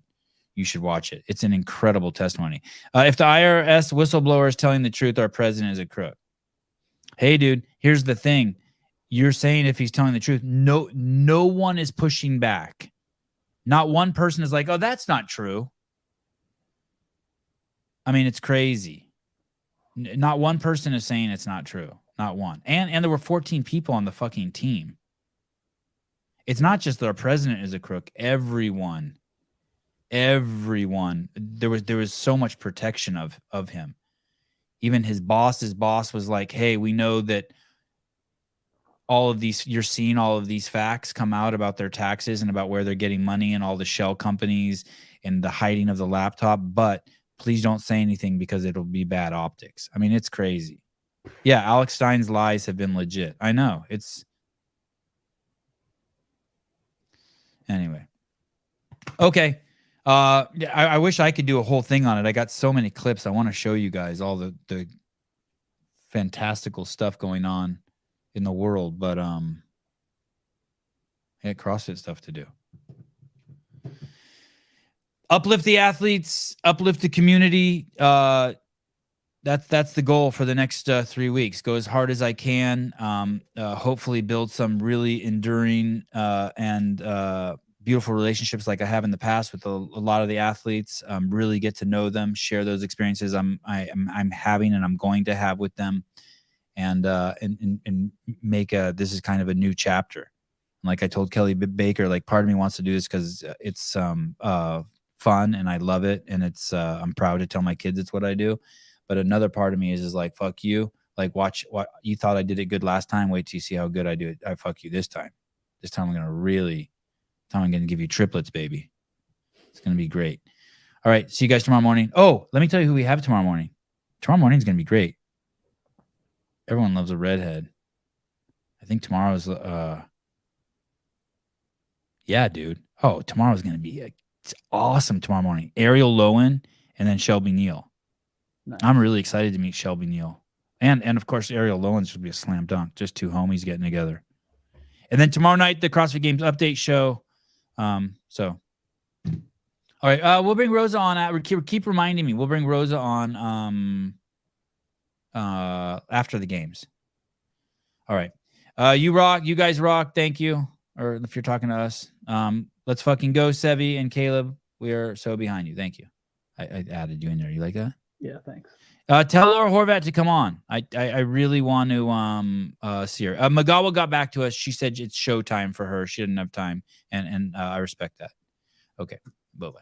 watch it. It's an incredible testimony. If the IRS whistleblower is telling the truth, our president is a crook. Hey, dude, here's the thing. You're saying if he's telling the truth, no one is pushing back. Not one person is like, oh, that's not true. I mean, it's crazy. Not one person is saying it's not true. Not one. And there were 14 people on the fucking team. It's not just that our president is a crook. Everyone. There was so much protection of him. Even his boss was like, hey, we know that you're seeing all of these facts come out about their taxes and about where they're getting money and all the shell companies and the hiding of the laptop, but please don't say anything because it'll be bad optics. I mean, it's crazy. Yeah, Alex Stein's lies have been legit. I know. Anyway. Okay. I wish I could do a whole thing on it. I got so many clips. I want to show you guys all the fantastical stuff going on in the world, but I had CrossFit stuff to do. Uplift the athletes, uplift the community. That's the goal for the next 3 weeks. Go as hard as I can. Hopefully build some really enduring and beautiful relationships like I have in the past with a lot of the athletes. Really get to know them, share those experiences I'm having and I'm going to have with them, and make this is kind of a new chapter. Like I told Kelly Baker, like part of me wants to do this because it's fun and I love it, and it's I'm proud to tell my kids it's what I do. But another part of me is like, fuck you. Like watch what you thought I did it good last time. Wait till you see how good I do it. I fuck you this time. This time I'm going to give you triplets, baby. It's going to be great. All right. See you guys tomorrow morning. Oh, let me tell you who we have tomorrow morning. Tomorrow morning is going to be great. Everyone loves a redhead. I think tomorrow's, yeah, dude. Oh, tomorrow's going to be it's awesome tomorrow morning. Ariel Lowen and then Shelby Neal. Nice. I'm really excited to meet Shelby Neal. And of course, Ariel Lowen should be a slam dunk. Just two homies getting together. And then tomorrow night, the CrossFit Games update show. All right. We'll bring Rosa on. Keep reminding me. We'll bring Rosa on after the games. All right. You rock. You guys rock. Thank you. Or if you're talking to us, let's fucking go, Sevi and Caleb. We are so behind you. Thank you. I added you in there. You like that? Yeah, thanks. Tell Laura Horvat to come on. I really want to see her. Magawa got back to us. She said it's showtime for her. She didn't have time, and I respect that. Okay, bye-bye.